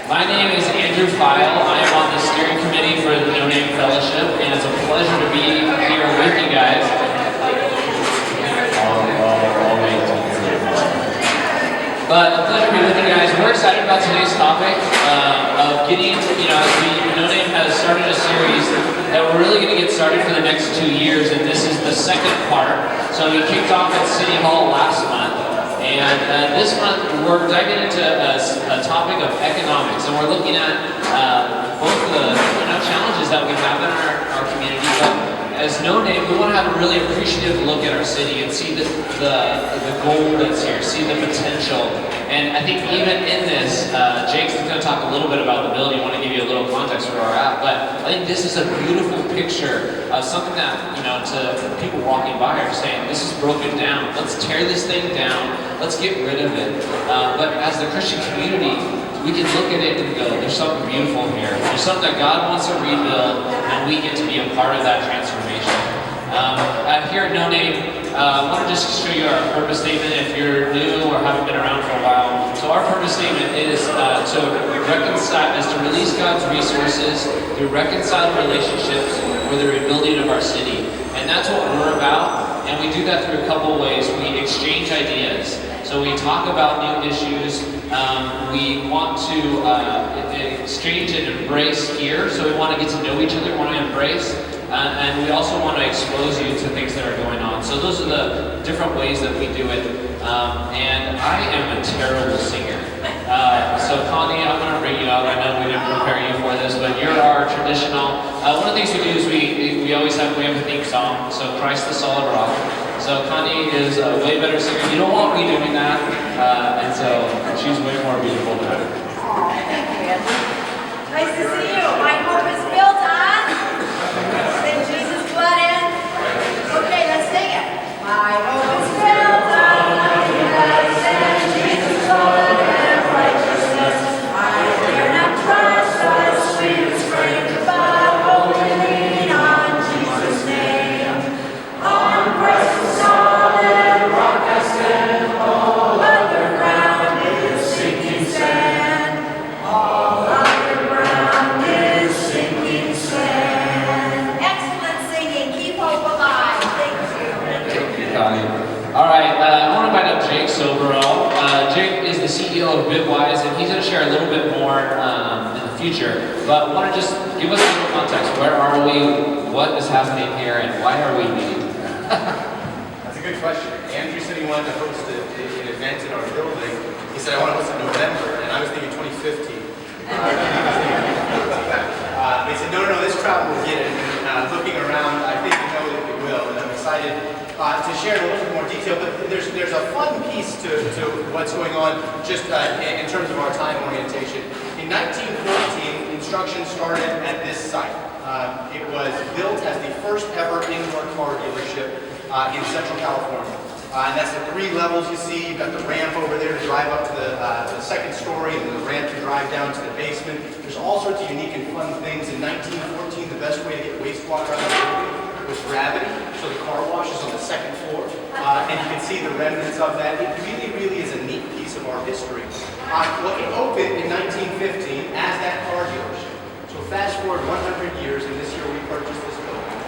My name is Andrew File. I am on the steering committee for the No Name Fellowship, and it's a pleasure to be here with you guys. But a pleasure to be with you guys. We're excited about today's topic of getting, as No Name has started a series that we're really going to get started for the next 2 years, and this is the second part. So we kicked off at City Hall last month. And this month, we're diving into a topic of economics, and we're looking at both the challenges that we have in our community, but as No Name, we want to have a really appreciative look at our city and see the gold that's here, see the potential. And I think even in this, Jake's going to talk a little bit about the building. I want to give you a little context where we're at, but I think this is a beautiful picture of something that, to people walking by are saying, this is broken down. Let's tear this thing down. Let's get rid of it. But as the Christian community, we can look at it and go, there's something beautiful here. There's something that God wants to rebuild, and we get to be a part of that transformation. Here at No Name, I want to just show you our purpose statement if you're new or haven't been around for a while. So our purpose statement is to release God's resources through reconciled relationships for the rebuilding of our city. And that's what we're about, and we do that through a couple ways. We exchange ideas. So we talk about new issues. We want to exchange and embrace here. So we want to get to know each other, we want to embrace. And we also want to expose you to things that are going on. So those are the different ways that we do it. And I am a terrible singer. So Connie, I'm going to bring you up. I know we didn't prepare you for this, but you're our traditional. One of the things we do is we always have a theme song. So Christ the Solid Rock. So Connie is a way better singer. You don't want me doing that. And so she's way more beautiful than I. Thank you, Andrew. Nice to see you. My hope is built on Jesus' blood and okay, let's sing it. My hope is built on nothing less than Jesus' blood and righteousness. I dare not trust the sweetest frame, but wholly lean on Jesus' name. On Christ the solid rock I stand, all other ground is sinking sand. All other ground is sinking sand. Excellent singing. Keep hope alive. Thank you. Thank you, Connie. All right, I want to invite up Jake Soberal. Jake is the CEO of Bitwise, and he's going to share a little bit more in the future. But I want to just give us a little context. Where are we? What is happening here? And why are we meeting? That's a good question. Andrew said he wanted to host an event in our building. He said, I want to host it in November, and I was thinking 2015. He said, no, this crowd will get it. And looking around, I think we know that we will, and I'm excited to share a little bit more detail. But there's a fun piece to what's going on just in terms of our time orientation. In 1914, construction started at this site. It was built as the first ever indoor car dealership in Central California. And that's the 3 levels you see. You've got the ramp over there to drive up to the second story, and then the ramp to drive down to the basement. There's all sorts of unique and fun things. In 1914, the best way to get wastewater out of the building was gravity. So the car wash is on the second floor. And you can see the remnants of that. It really is a neat piece of our history. Well, it opened in 1915 as that car dealership. So fast forward 100 years, and this year we purchased this building.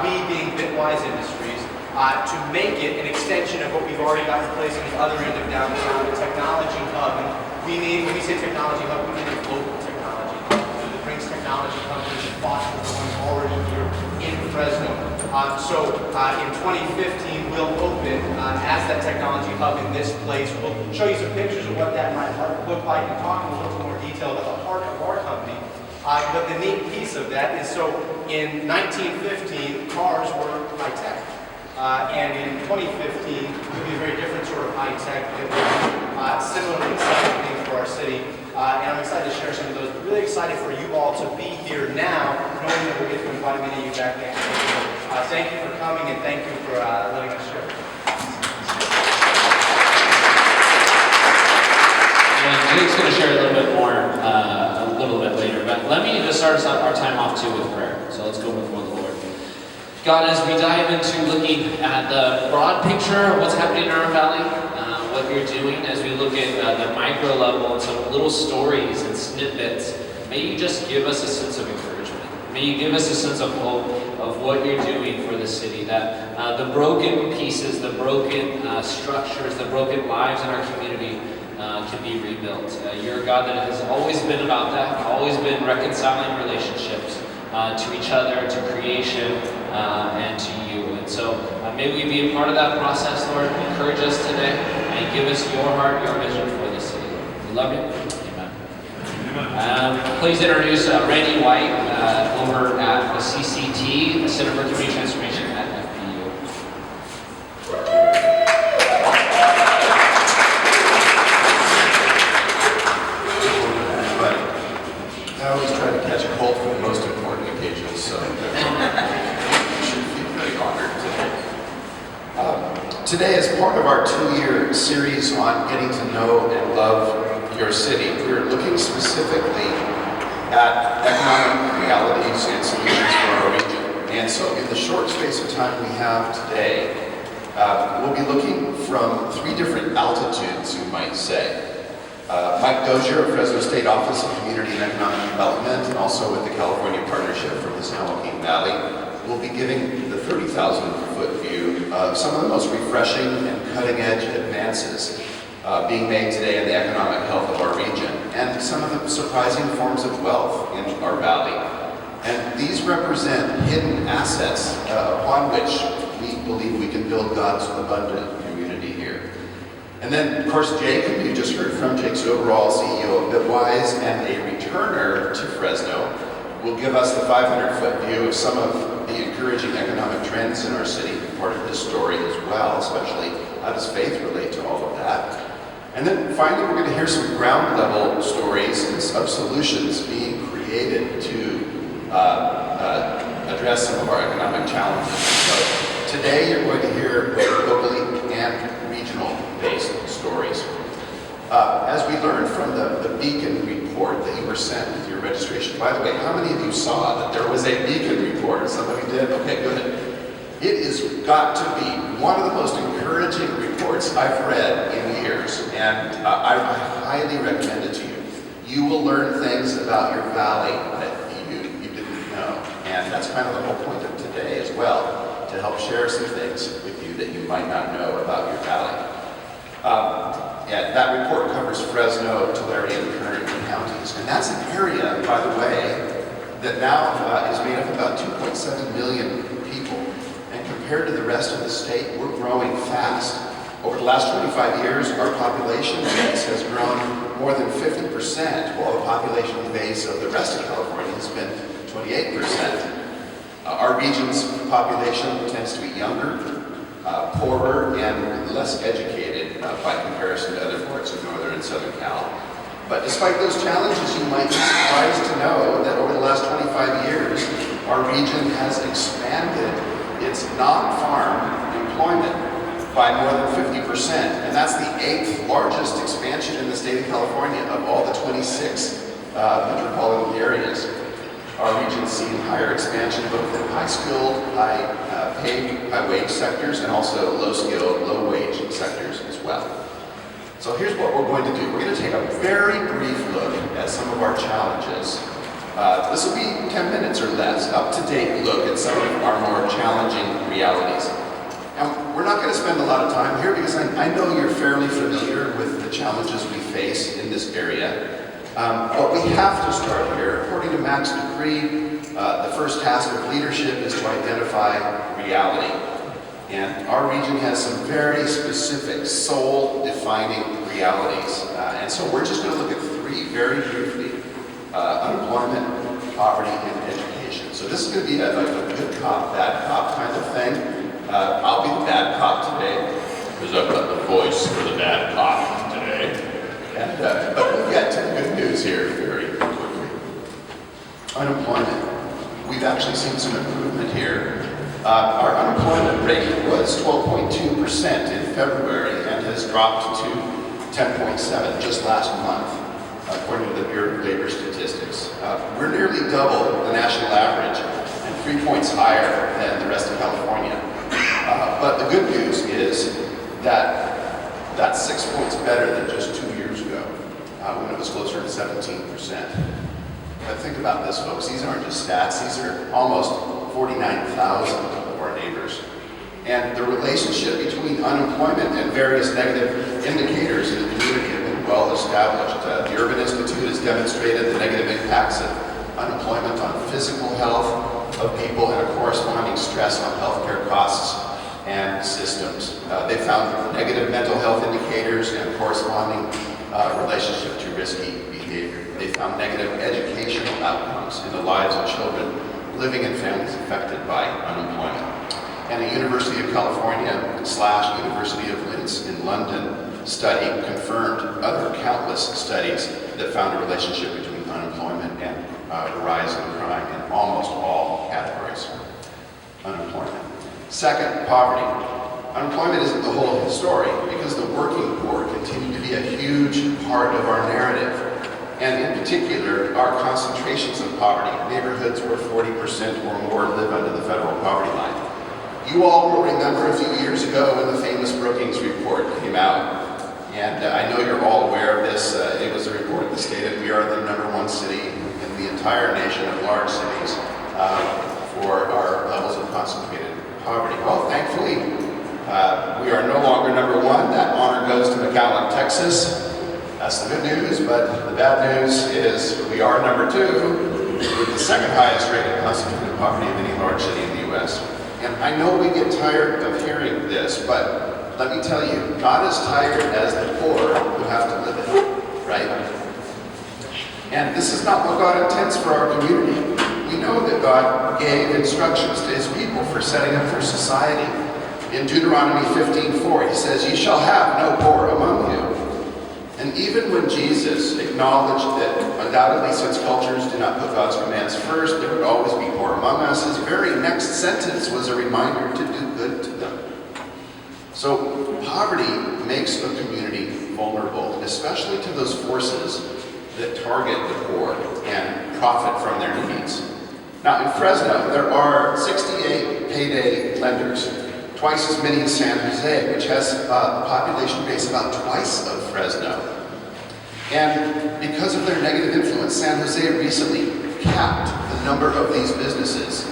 We being Bitwise Industries, to make it an extension of what we've already got in place on the other end of downtown, the technology hub. And when we say technology hub, we mean a global technology hub that brings technology companies and fosters the ones already here in Fresno. In 2015, we'll open as that technology hub in this place. We'll show you some pictures of what that might look like and talk in a little more detail about the heart of our company. But the neat piece of that is, so in 1915, cars were high-tech. And in 2015, it'll be a very different sort of high-tech, similarly exciting things for our city. And I'm excited to share some of those. But really excited for you all to be here now, knowing that we'll get to invite many of you back next week. Thank you for coming, and thank you for letting us share. And Jake's going to share a little bit more a little bit later. But let me just start our time off too with prayer. So let's go before the Lord. God, as we dive into looking at the broad picture of what's happening in our valley, what you're doing, as we look at the micro level and some little stories and snippets, may you just give us a sense of encouragement. May you give us a sense of hope of what you're doing for the city, that the broken pieces, the broken structures, the broken lives in our community can be rebuilt. You're a God that has always been about that, always been reconciling relationships to each other, to creation, and to you. And so may we be a part of that process, Lord. Encourage us today and give us your heart, your vision for the city. We love you. Please introduce Randy White over at the CCT, the Center for Community Transformation at FPU. I always try to catch a cold for the most important occasions, so you should feel very honored today. Today is part of our 2-year series on getting to know and love your city. We're looking specifically at economic realities and solutions for our region. And so in the short space of time we have today, we'll be looking from 3 different altitudes, you might say. Mike Dozier of Fresno State Office of Community and Economic Development, and also with the California Partnership from the San Joaquin Valley, will be giving the 30,000-foot view of some of the most refreshing and cutting-edge advances being made today in the economic health of our region, and some of the surprising forms of wealth in our valley. And these represent hidden assets upon which we believe we can build God's abundant community here. And then, of course, Jake, who you just heard from, Jake Soberal, CEO of Bitwise, and a returner to Fresno, will give us the 500-foot view of some of the encouraging economic trends in our city, part of this story as well, especially how does faith relate to all of that. And then finally, we're going to hear some ground level stories of solutions being created to address some of our economic challenges. So today, you're going to hear both locally and regional based stories. As we learned from the Beacon report that you were sent with your registration, by the way, how many of you saw that there was a Beacon report? Somebody did? Okay, good. It has got to be one of the most encouraging reports I've read in years, and I highly recommend it to you. You will learn things about your valley that you didn't know, and that's kind of the whole point of today as well, to help share some things with you that you might not know about your valley. That report covers Fresno, Tulare, and Kern counties, and that's an area, by the way, that now is made up of about 2.7 million people. And compared to the rest of the state, we're growing fast. Over the last 25 years, our population base has grown more than 50%, while the population base of the rest of California has been 28%. Our region's population tends to be younger, poorer, and less educated by comparison to other parts of Northern and Southern Cal. But despite those challenges, you might be surprised to know that over the last 25 years, our region has expanded its non-farm employment by more than 50%, and that's the 8th largest expansion in the state of California of all the 26 metropolitan areas. Our region's seen higher expansion both in high-skilled, high-paid, high-wage sectors, and also low-skilled, low-wage sectors as well. So here's what we're going to do. We're going to take a very brief look at some of our challenges. This will be 10 minutes or less, up-to-date look at some of our more challenging realities. And we're not going to spend a lot of time here because I know you're fairly familiar with the challenges we face in this area. But we have to start here. According to Max Decree, the first task of leadership is to identify reality. And our region has some very specific, soul-defining realities. And so we're just going to look at 3 very briefly. Unemployment, poverty, and education. So this is going to be a good cop, bad cop kind of thing. I'll be the bad cop today, because I've got the voice for the bad cop today. And, but we'll get to the good news here very quickly. Unemployment. We've actually seen some improvement here. Our unemployment rate was 12.2% in February and has dropped to 10.7% just last month, according to the Bureau of Labor Statistics. We're nearly double the national average and 3 points higher than the rest of California. But the good news is that That's 6 points better than just 2 years ago, when it was closer to 17%. But think about this, folks. These aren't just stats. These are almost 49,000 of our neighbors. And the relationship between unemployment and various negative indicators in the community have been well established. The Urban Institute has demonstrated the negative impacts of unemployment on physical health of people and a corresponding stress on healthcare costs and systems. They found negative mental health indicators and corresponding relationship to risky behavior. They found negative educational outcomes in the lives of children living in families affected by unemployment. And the University of California / University of Leeds in London study confirmed other countless studies that found a relationship between unemployment and the rise in crime in almost all categories. Unemployment. Second, poverty. Unemployment isn't the whole of the story because the working poor continue to be a huge part of our narrative. And in particular, our concentrations of poverty. Neighborhoods where 40% or more live under the federal poverty line. You all will remember a few years ago when the famous Brookings report came out. And I know you're all aware of this. It was a report that stated we are the #1 city in the entire nation of large cities for our levels of concentrated poverty. Well, thankfully, we are no longer #1. That honor goes to McAllen, Texas. That's the good news, but the bad news is we are #2 with the second highest rate of concentrated poverty of any large city in the U.S. And I know we get tired of hearing this, but let me tell you, not as tired as the poor who have to live it, right? And this is not what God intends for our community. We know that God gave instructions to his people for setting up their society. In Deuteronomy 15:4, he says, "Ye shall have no poor among you." And even when Jesus acknowledged that undoubtedly since cultures do not put God's commands first, there would always be poor among us, his very next sentence was a reminder to do good to them. So poverty makes a community vulnerable, especially to those forces that target the poor and profit from their needs. Now in Fresno, there are 68 payday lenders, twice as many as San Jose, which has a population base about twice of Fresno. And because of their negative influence, San Jose recently capped the number of these businesses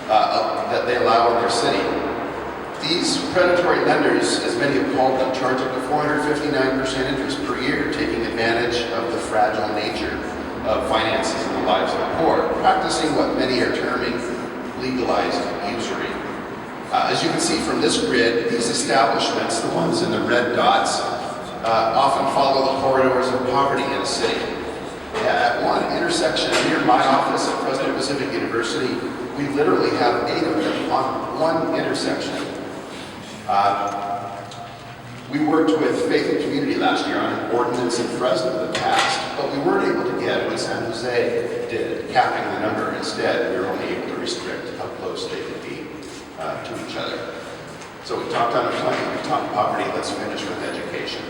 that they allow in their city. These predatory lenders, as many have called them, charge up to 459% interest per year, taking advantage of the fragile nature of finances in the lives of the poor, practicing what many are terming legalized usury. As you can see from this grid, these establishments, the ones in the red dots, often follow the corridors of poverty in a city. At one intersection near my office at Fresno Pacific University, we literally have 8 of them on one intersection. We worked with Faith and Community last year on an ordinance in Fresno that passed, but we weren't able to get what San Jose did, capping the number. Instead, we were only able to restrict how close they could be to each other. So we talked unemployment, we talked poverty, let's finish with education.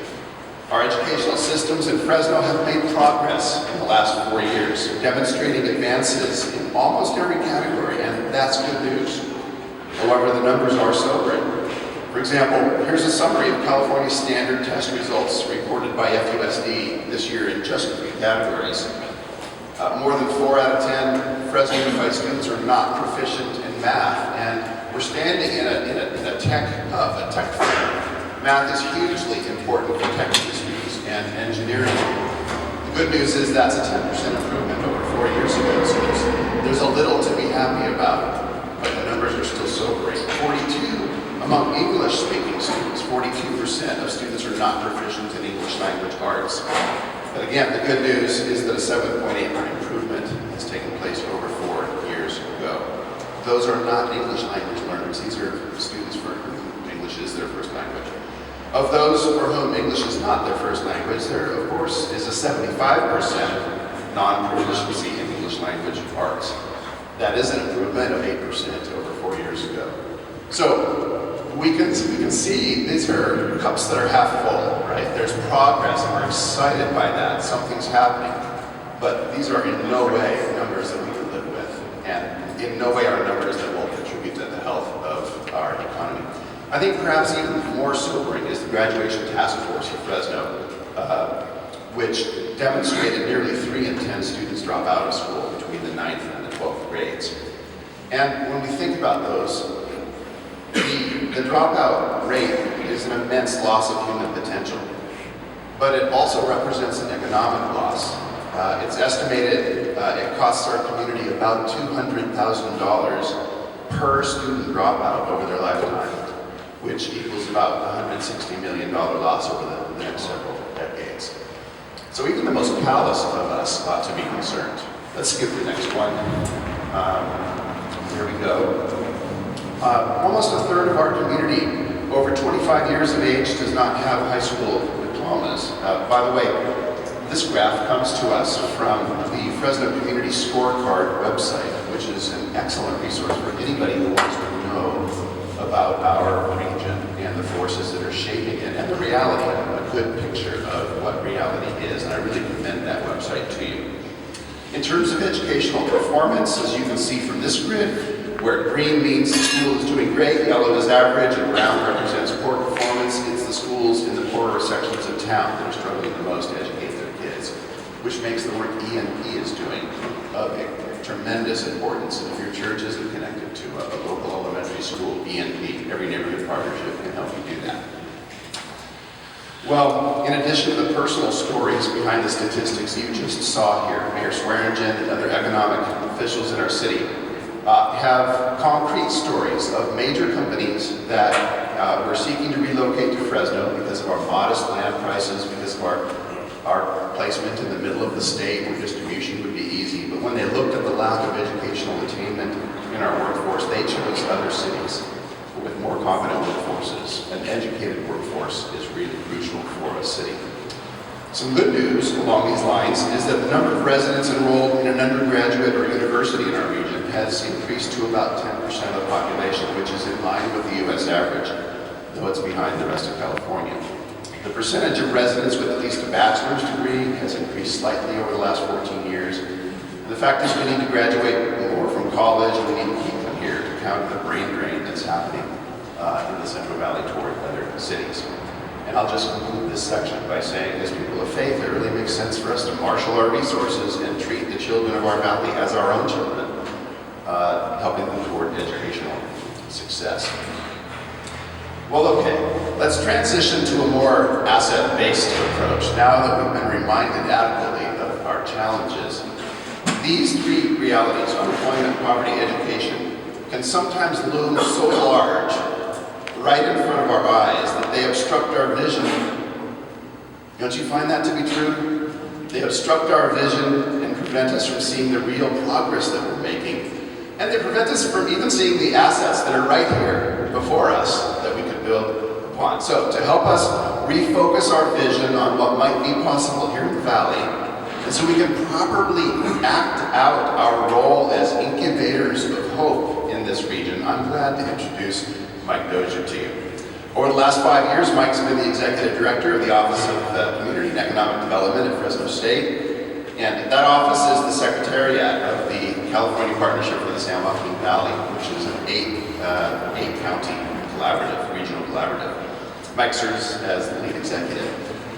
Our educational systems in Fresno have made progress in the last 4 years, demonstrating advances in almost every category, and that's good news. However, the numbers are sobering. For example, here's a summary of California standard test results reported by FUSD this year in just 3 categories. More than 4 out of 10 Fresno Unified students are not proficient in math, and we're standing in a tech hub, a tech firm. Math is hugely important for tech industries and engineering. The good news is that's a 10% improvement over 4 years ago, so there's a little to be happy about, but the numbers are still sobering. 42 among English-speaking students, 42% of students are not proficient in English language arts. But again, the good news is that a 7.8-point improvement has taken place over 4 years ago. Those are not English language learners. These are students for whom English is their first language. Of those for whom English is not their first language, there, of course, is a 75% non-proficiency in English language arts. That is an improvement of 8% over 4 years ago. So we can see these are cups that are half full, right? There's progress, and we're excited by that. Something's happening. But these are in no way numbers that we can live with, and in no way are numbers that will contribute to the health of our economy. I think perhaps even more sobering is the graduation task force of Fresno, which demonstrated nearly 3 in 10 students drop out of school between the 9th and the 12th grades. And when we think about those, the dropout rate is an immense loss of human potential, but it also represents an economic loss. It's estimated it costs our community about $200,000 per student dropout over their lifetime, which equals about a $160 million loss over the next several decades. So even the most callous of us ought to be concerned. Let's skip the next one. Here we go. Almost a third of our community over 25 years of age does not have high school diplomas. By the way, this graph comes to us from the Fresno Community Scorecard website, which is an excellent resource for anybody who wants to know about our region and the forces that are shaping it and the reality, a good picture of what reality is. And I really commend that website to you. In terms of educational performance, as you can see from this grid, where green means the school is doing great, yellow is average, and brown represents poor performance, it's the schools in the poorer sections of town that are struggling the most to educate their kids, which makes the work ENP is doing of a tremendous importance. And if your church isn't connected to a local elementary school, ENP, every neighborhood partnership can help you do that. Well, in addition to the personal stories behind the statistics you just saw here, Mayor Swearingen and other economic officials in our city have concrete stories of major companies that were seeking to relocate to Fresno because of our modest land prices, because of our placement in the middle of the state where distribution would be easy. But when they looked at the lack of educational attainment in our workforce, they chose other cities with more competent workforces. An educated workforce is really crucial for a city. Some good news along these lines is that the number of residents enrolled in an undergraduate or university in our region has increased to about 10% of the population, which is in line with the U.S. average, though it's behind the rest of California. The percentage of residents with at least a bachelor's degree has increased slightly over the last 14 years. And the fact is we need to graduate more from college, and we need to keep them here to counter the brain drain that's happening in the Central Valley toward other cities. And I'll just conclude this section by saying, as people of faith, it really makes sense for us to marshal our resources and treat the children of our valley as our own children, helping them toward educational success. Well, okay, let's transition to a more asset-based approach. Now that we've been reminded adequately of our challenges, these 3 realities, unemployment, poverty, education, can sometimes loom so large right in front of our eyes that they obstruct our vision. Don't you find that to be true? They obstruct our vision and prevent us from seeing the real progress that we're making. And they prevent us from even seeing the assets that are right here before us that we could build upon. So to help us refocus our vision on what might be possible here in the Valley, and so we can properly act out our role as incubators of hope in this region, I'm glad to introduce Mike Dozier to you. Over the last 5 years, Mike's been the Executive Director of the Office of Community and Economic Development at Fresno State. And that office is the Secretariat of the California Partnership for the San Joaquin Valley, which is an eight-county collaborative, regional collaborative. Mike serves as the lead executive.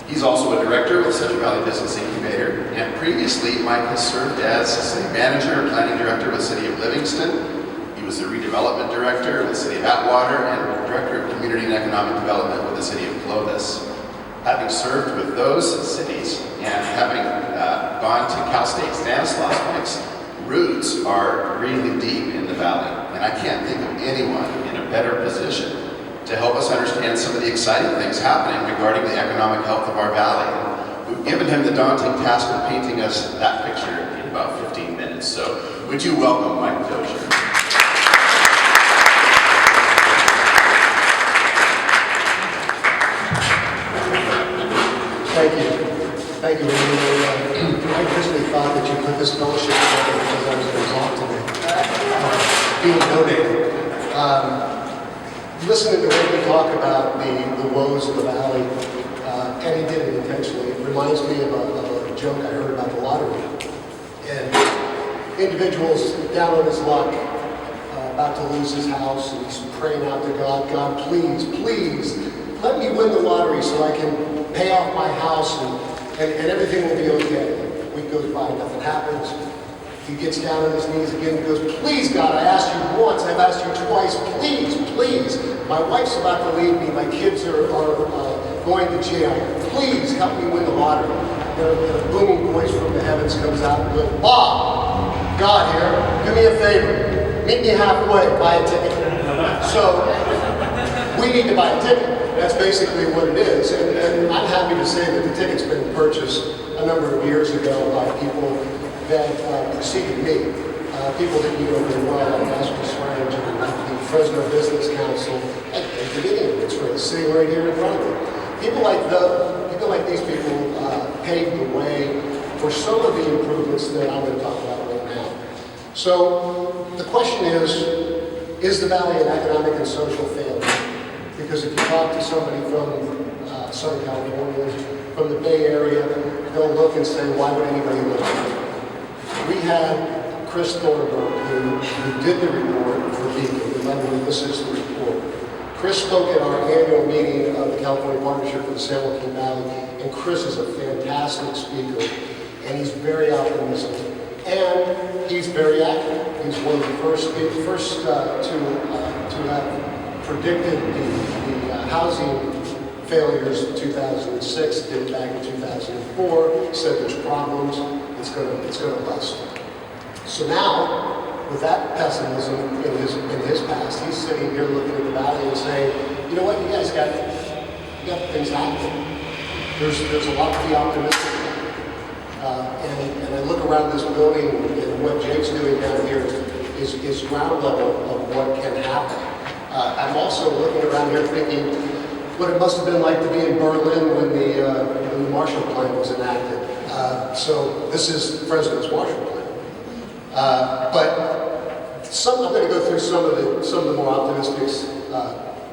He's also a director with Central Valley Business Incubator. And previously, Mike has served as city manager and planning director with the City of Livingston. He was the redevelopment director with the City of Atwater and director of community and economic development with the City of Clovis. Having served with those cities and having gone to Cal State Stanislaus, Mike's roots are really deep in the Valley. And I can't think of anyone in a better position to help us understand some of the exciting things happening regarding the economic health of our Valley. And we've given him the daunting task of painting us that picture in about 15 minutes. So would you welcome Mike Dozier? Thank you. Thank you, Randy. I personally thought that you put this fellowship together because I was going to talk today. Being donated. Listening to Randy talk about the woes of the Valley, and he did it intentionally, it reminds me of a joke I heard about the lottery. And individuals down on his luck about to lose his house, and he's praying out to God, God, please, please, let me win the lottery so I can pay off my house and everything will be okay. A week goes by, nothing happens. He gets down on his knees again and goes, please, God, I asked you once, I've asked you twice, please, please. My wife's about to leave me, my kids are going to jail. Please help me win the lottery. And a booming voice from the heavens comes out and goes, Bob, God here, do me a favor. Meet me halfway, buy a ticket. So we need to buy a ticket. That's basically what it is. And I'm happy to say that the ticket's been purchased a number of years ago by people that preceded me. People that you know very well, like Ashley Swearing, the Fresno Business Council, at the beginning of it's right, sitting right here in front of me. People like these people paved the way for some of the improvements that I'm going to talk about right now. So the question is the Valley an economic and social failure? Because if you talk to somebody from Southern California, from the Bay Area, they'll look and say, why would anybody live here? We had Chris Thornburg, who did the report for Beacon. Remember, this is the report. Chris spoke at our annual meeting of the California Partnership for the San Joaquin Valley, and Chris is a fantastic speaker, and he's very optimistic, and he's very accurate. He's one of the first to have predicted the housing failures in 2006, did it back in 2004, said there's problems, it's going to bust. So now, with that pessimism in his past, he's sitting here looking at the valley and saying, you know what, you guys got things happening. There's a lot to be optimistic about. And I look around this building, and what Jake's doing down here is ground level of what can happen. I'm also looking around here thinking what it must have been like to be in Berlin when the Marshall Plan was enacted. So this is Fresno's Marshall Plan. But I'm going to go through some of the more optimistic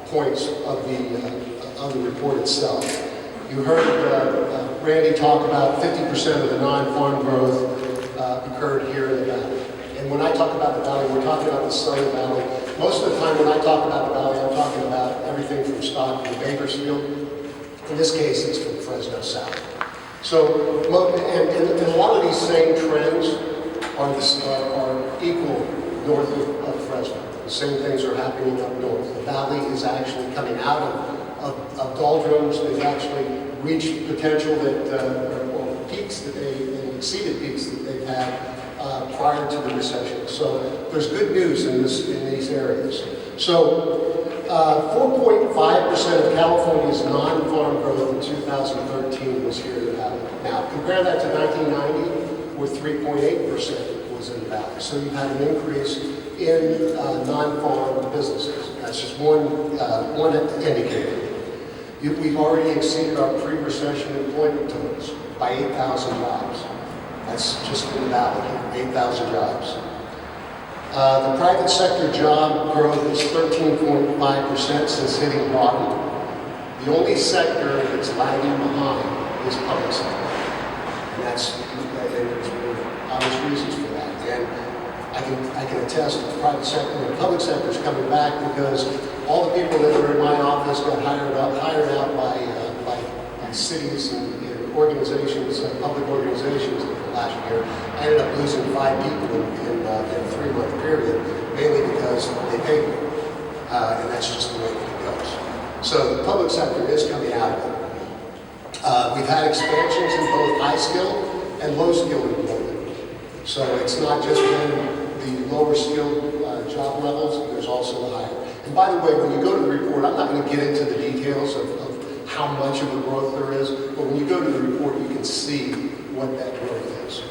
points of the report itself. You heard Randy talk about 50% of the non-farm growth occurred here in the valley. And when I talk about the valley, we're talking about the Southern Valley. Most of the time when I talk about the valley, I'm talking about everything from Stockton to Bakersfield. In this case, it's from Fresno South. So, and a lot of these same trends are equal north of Fresno. The same things are happening up north. The valley is actually coming out of doldrums. They've actually reached potential or peaks that exceeded peaks that they've had prior to the recession. So there's good news in these areas. So 4.5% of California's non-farm growth in 2013 was here in the valley. Now compare that to 1990, where 3.8% was in the valley. So you've had an increase in non-farm businesses. That's just one indicator. We've already exceeded our pre-recession employment totals by 8,000 jobs. That's just in the valley here, 8,000 jobs. The private sector job growth is 13.5% since hitting bottom. The only sector that's lagging behind is public sector. And there's obvious reasons for that. And I can attest that the private sector and the public sector is coming back because all the people that are in my office got hired out by cities and organizations, public organizations last year. I ended up losing 5 people in a 3-month period, mainly because they paid me. And that's just the way that it goes. So the public sector is coming out of it. We've had expansions in both high skill and low skill employment. So it's not just been the lower skilled job levels, there's also the higher. And by the way, when you go to the report, I'm not going to get into the details of how much of a growth there is, but when you go to the report, you can see what that growth is.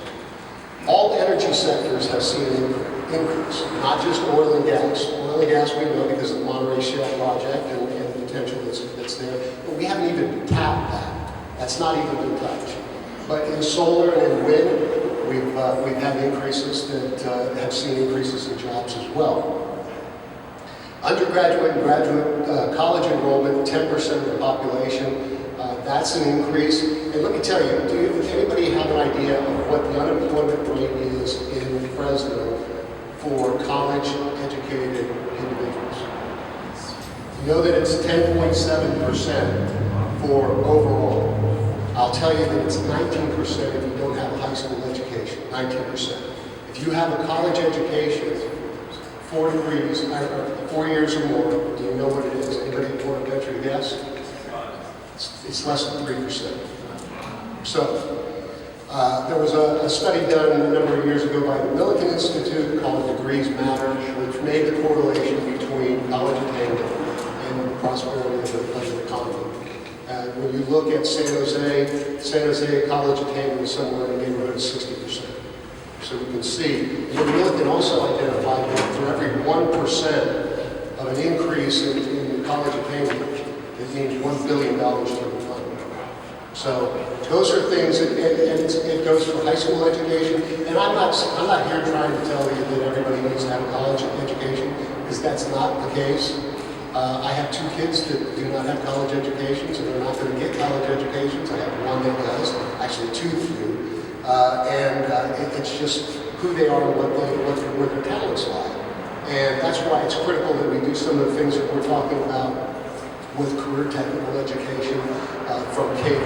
All energy sectors have seen an increase, not just oil and gas. Oil and gas we know because of the Monterey Shale project and the potential that's there, but we haven't even tapped that. That's not even been touched. But in solar and in wind, we've had increases that have seen increases in jobs as well. Undergraduate and graduate college enrollment, 10% of the population, that's an increase. And let me tell you, does anybody have an idea of what the unemployment rate is in Fresno for college-educated individuals. You know that it's 10.7% for overall. I'll tell you that it's 19% if you don't have a high school education, 19%. If you have a college education, 4 degrees, 4 years or more, do you know what it is? Anybody want to venture to guess? It's less than 3%. So, there was a study done a number of years ago by the Millikan Institute called Degrees Matter, which made the correlation between college attainment and the prosperity of the economy. When you look at San Jose college attainment is somewhere in the neighborhood of 60%. So you can see, and Millikan also identified that for every 1% of an increase in college attainment, it means $1 billion to the economy. So those are things, and it goes for high school education. And I'm not here trying to tell you that everybody needs to have a college education, because that's not the case. I have 2 kids that do not have college educations, and they're not going to get college educations. I have one that does, actually 2 that do. It's just who they are and where their talents lie. And that's why it's critical that we do some of the things that we're talking about with career technical education from K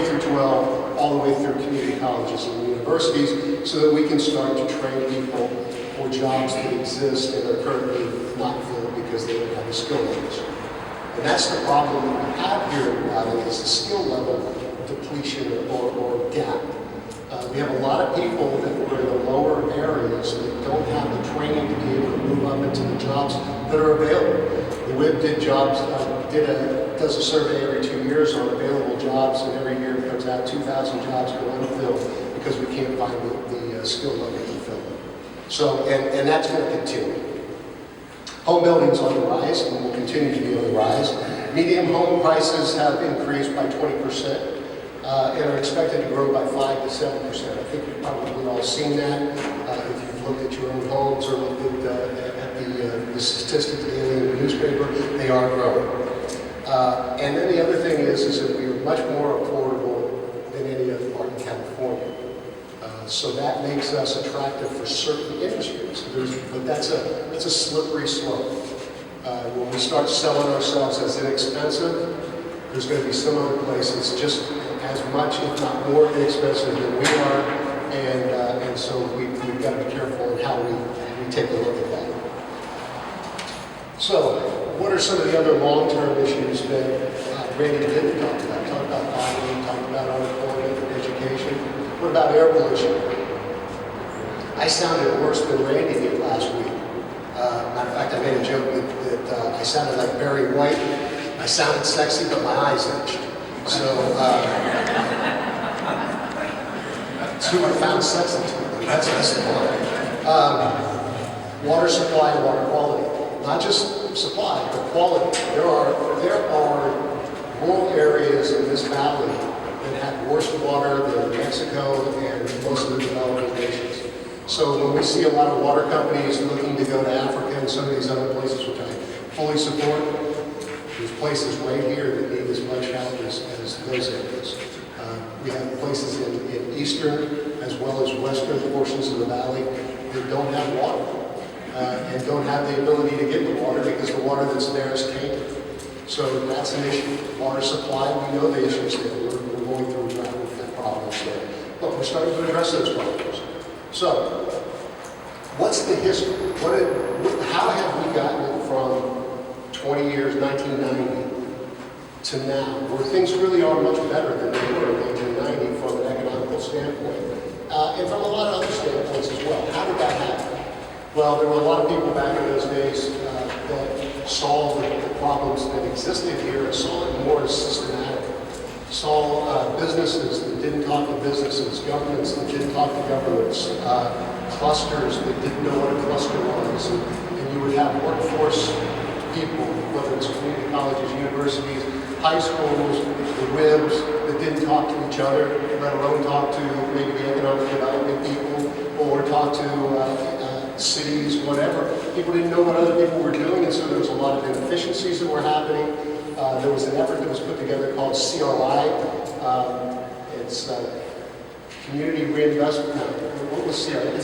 through 12, all the way through community colleges and universities, so that we can start to train people for jobs that exist and are currently not filled because they don't have the skill levels. And that's the problem that we have here in the Valley, is the skill level depletion or gap. We have a lot of people that were in the lower areas that don't have the training to be able to move up into the jobs that are available. The WIB does a survey every 2 years on available jobs, and every year it comes out 2,000 jobs go unfilled because we can't find the skill level to fill them. So, and that's going to continue. Home building's on the rise and will continue to be on the rise. Median home prices have increased by 20%. And are expected to grow by 5 to 7%. I think you've probably all seen that. If you've looked at your own homes or looked at the statistics daily in the newspaper, they are growing. And then the other thing is that we are much more affordable than any other part in California. So that makes us attractive for certain industries. But that's a slippery slope. When we start selling ourselves as inexpensive, there's going to be some other places just as much, if not more inexpensive than we are, and so we've got to be careful in how we take a look at that. So, what are some of the other long-term issues that Randy didn't talk about? Talk about poverty, talk about unemployment, education. What about air pollution? I sounded worse than Randy did last week. Matter of fact, I made a joke that I sounded like Barry White. I sounded sexy, but my eyes itched. So, that's who I found sexy to. That's the one. Water supply and water quality. Not just supply, but quality. There are rural areas in this valley that have worse water than Mexico and most of the developing nations. So when we see a lot of water companies looking to go to Africa and some of these other places, which I fully support, there's places right here that need as much help as those areas. We have places in eastern as well as western portions of the valley that don't have water and don't have the ability to get the water because the water that's there is tainted. So that's an issue. Water supply, we know the issues there. We're going through the problems there. But we're starting to address those problems. So, what's the history? How have we gotten it from 20 years, 1990, to now, where things really are much better than they were in 1990 from an economical standpoint, and from a lot of other standpoints as well. How did that happen? Well, there were a lot of people back in those days that saw the problems that existed here and saw it more as systematic. Saw businesses that didn't talk to businesses, governments that didn't talk to governments, clusters that didn't know what a cluster was, and you would have workforce people, whether it's community colleges, universities, high schools, the WIBs that didn't talk to each other, let alone talk to maybe the economic development people, or talk to cities, whatever. People didn't know what other people were doing, and so there was a lot of inefficiencies that were happening. There was an effort that was put together called CRI. It's Community Reinvestment. What was CRI?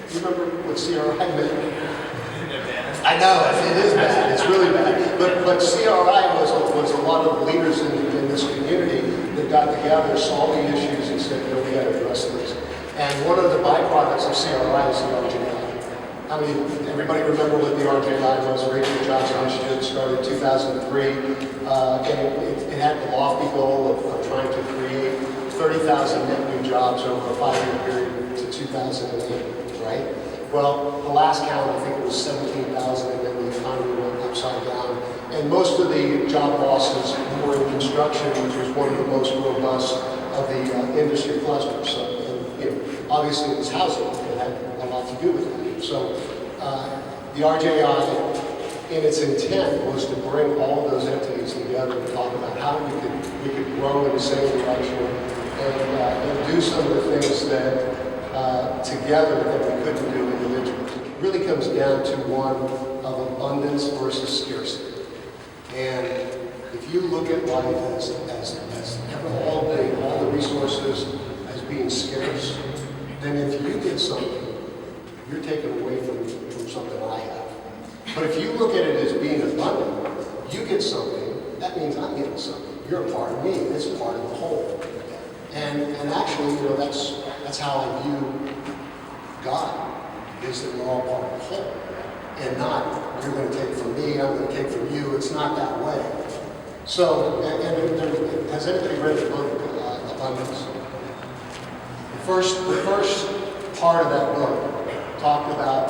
You remember what CRI meant? I know, it is bad, it's really bad. But CRI was a lot of leaders in this community that got together, saw the issues, and said, we got to address this. And one of the byproducts of CRI is the RJI. I mean, everybody remember what the RJI was, Rachel Jobs Initiative, started in 2003, and it had the lofty goal of trying to create 30,000 net new jobs over a 5-year period to 2008, right? Well, the last count, I think it was 17,000, and then the economy went upside down. And most of the job losses were in construction, which was one of the most robust of the industry clusters. So, and, obviously, it was housing. It had a lot to do with that. So, the RJI, in its intent, was to bring all those entities together and talk about how we could grow in the same direction and do some of the things that together that we couldn't do individually. It really comes down to one of abundance versus scarcity. And if you look at life as all the resources as being scarce, then if you get something, you're taken away from something I have. But if you look at it as being abundant, you get something, that means I'm getting something. You're a part of me, it's part of the whole. And actually, that's how I view God, is that we're all part of the whole. And not, you're going to take from me, I'm going to take from you. It's not that way. So, has anybody read the book, Abundance? The first part of that book talked about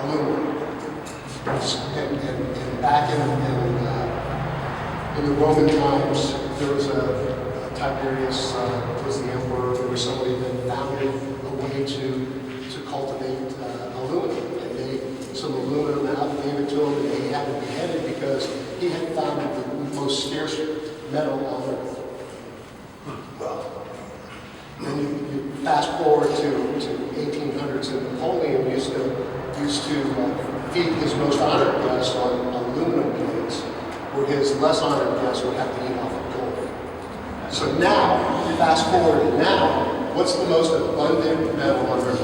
aluminum. And back in the Roman times, there was Tiberius was the emperor. There was somebody that founded a way to cultivate aluminum. And they some aluminum out and gave it to him, and he had to be beheaded because he had found the most scarce metal on earth. Well, then you fast forward to 1800s, and Napoleon used to feed his most honored guests on aluminum plates, where his less honored guests would have to eat off of gold. So now, fast forward to now, what's the most abundant metal on earth?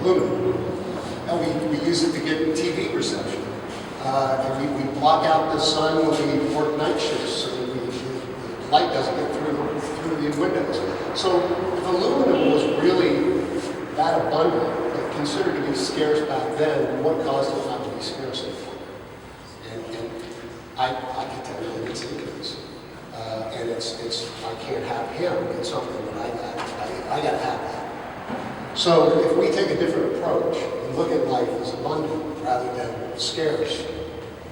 Aluminum. And we use it to get TV reception. And we block out the sun when we work night shifts so that the light doesn't get through the windows. So if aluminum was really that abundant, but considered to be scarce back then, what caused it not to be scarce anymore? And I can tell you that it's ignorance. And it's I can't have him get something that I got to have that. So if we take a different approach and look at life as abundant rather than scarce,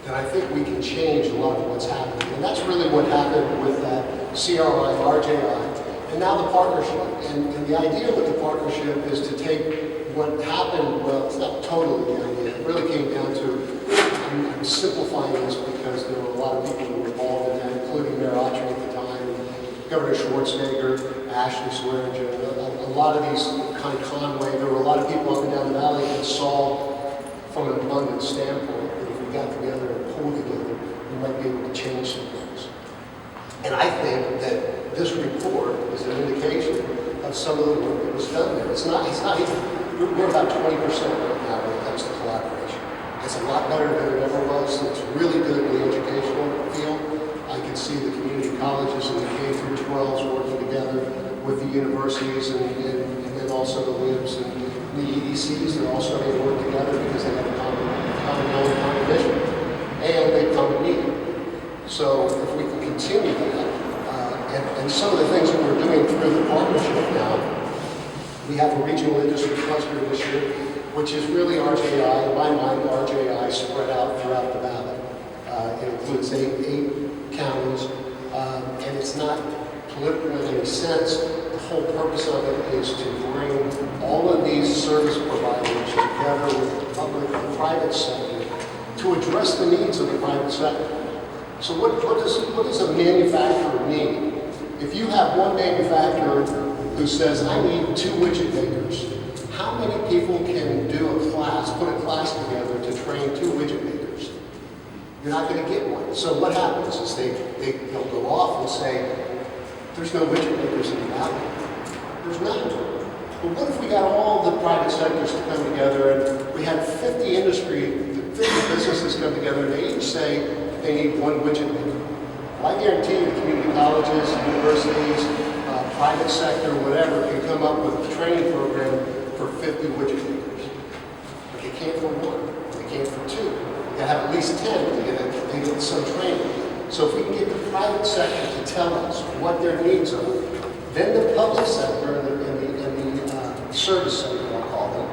then I think we can change a lot of what's happening. And that's really what happened with that CRI, RJI, and now the partnership. And the idea with the partnership is to take what happened, well, it's not totally the idea. It really came down to, I'm simplifying this because there were a lot of people who were involved in that, including Mayor Autry at the time, Governor Schwarzenegger, Ashley Swearingen, a lot of these kind of Conway. There were a lot of people up and down the valley that saw from an abundance standpoint that if we got together and pulled together, we might be able to change some things. And I think that this report is an indication of some of the work that was done there. It's not even, we're about 20% right now when it comes to collaboration. It's a lot better than it ever was. It's really good in the educational field. I can see the community colleges and the K through 12s working together with the universities and then also the LIBs and the EDCs. They're all starting to work together because they have a common goal and common vision. And they come to meet. So if we can continue that, and some of the things that we're doing through the partnership now, we have a regional industry cluster initiative, which is really RJI, in my mind, RJI spread out throughout the valley. It includes eight counties, and it's not political in any sense. The whole purpose of it is to bring all of these service providers together with the public and private sector to address the needs of the private sector. So what does a manufacturer need? If you have one manufacturer who says, I need 2 widget makers, how many people can do a class, put a class together to train 2 widget makers? You're not going to get one. So what happens is they'll go off and say, there's no widget makers in the valley. There's none. but what if we got all the private sectors to come together and we had 50 businesses come together and they each say they need one widget maker? Well, I guarantee you community colleges, universities, private sector, whatever, can come up with a training program for 50 widget makers. But they can't for one, they can't for two. They have at least 10 to get some training. So if we can get the private sector to tell us what their needs are, then the public sector and the service sector, I'll call them,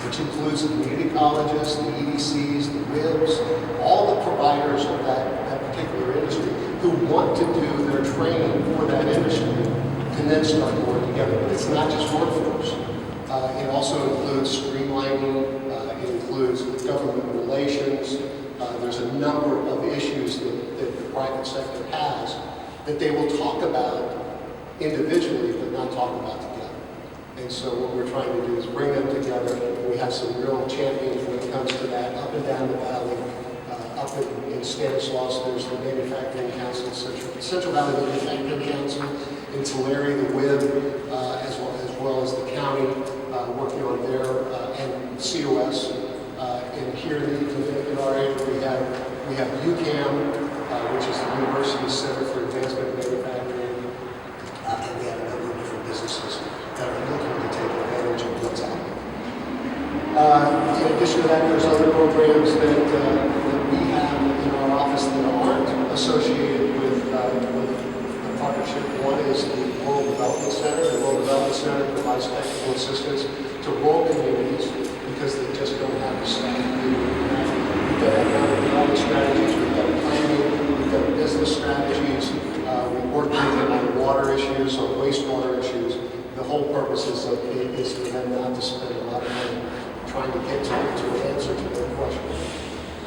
which includes the community colleges, the EDCs, the WIBs, all the providers of that particular industry who want to do their training for that industry can then start to work together. But it's not just workforce. It also includes streamlining, it includes government relations. There's a number of issues that the private sector has that they will talk about individually but not talk about together. And so what we're trying to do is bring them together. We have some real champions when it comes to that up and down the valley. Up in Stanislaus, there's the Manufacturing Council, Central Valley Manufacturing Council. In Tulare, the WIB, as well as the county, working on their, and COS. And here in our area, we have UCAM, which is the University Center for Advancement in Manufacturing. And we have a number of different businesses that are looking to take advantage of what's out there. In addition to that, there's other programs that we have in our office that aren't associated with a partnership. One is the Rural Development Center. The Rural Development Center provides technical assistance to rural communities because they just don't have the staff to do it. We've got economic development strategies, we've got planning, we've got business strategies, we work with them on water issues, on wastewater issues. The whole purpose is for them not to spend a lot of money trying to get to an answer to their question.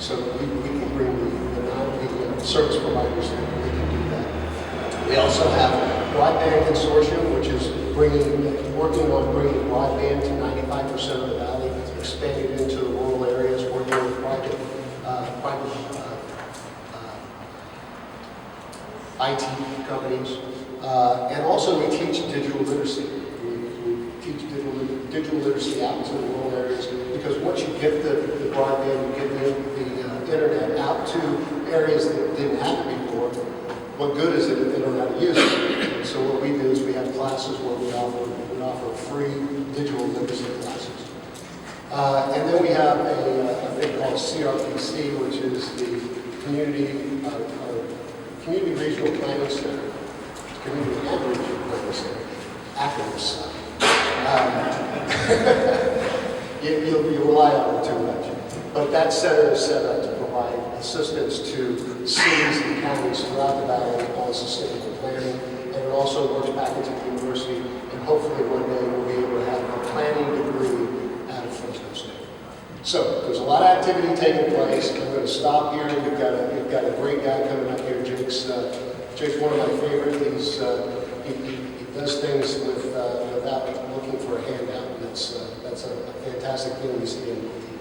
So we can bring the service providers in, we can do that. We also have Broadband Consortium, which is working on bringing broadband to 95% of the valley, expanding into the rural areas, working with private IT companies. And also we teach digital literacy. We teach digital literacy out into the rural areas because once you get the broadband, you get the internet out to areas that didn't have it before, what good is it if they don't know how to use it? And so what we do is we have classes where we offer free digital literacy classes. And then we have a thing called CRPC, which is the Community Regional Planning Center. Community and Regional Planning Center. Acronyms. You rely on it too much. But that center is set up to provide assistance to cities and counties throughout the valley on sustainable planning. And it also works back into the university. And hopefully one day we'll be able to have a planning degree out of Fresno State. So there's a lot of activity taking place. I'm going to stop here. We've got a great guy coming up here. Jake's one of my favorites. He does things without looking for a handout. And that's a fantastic thing.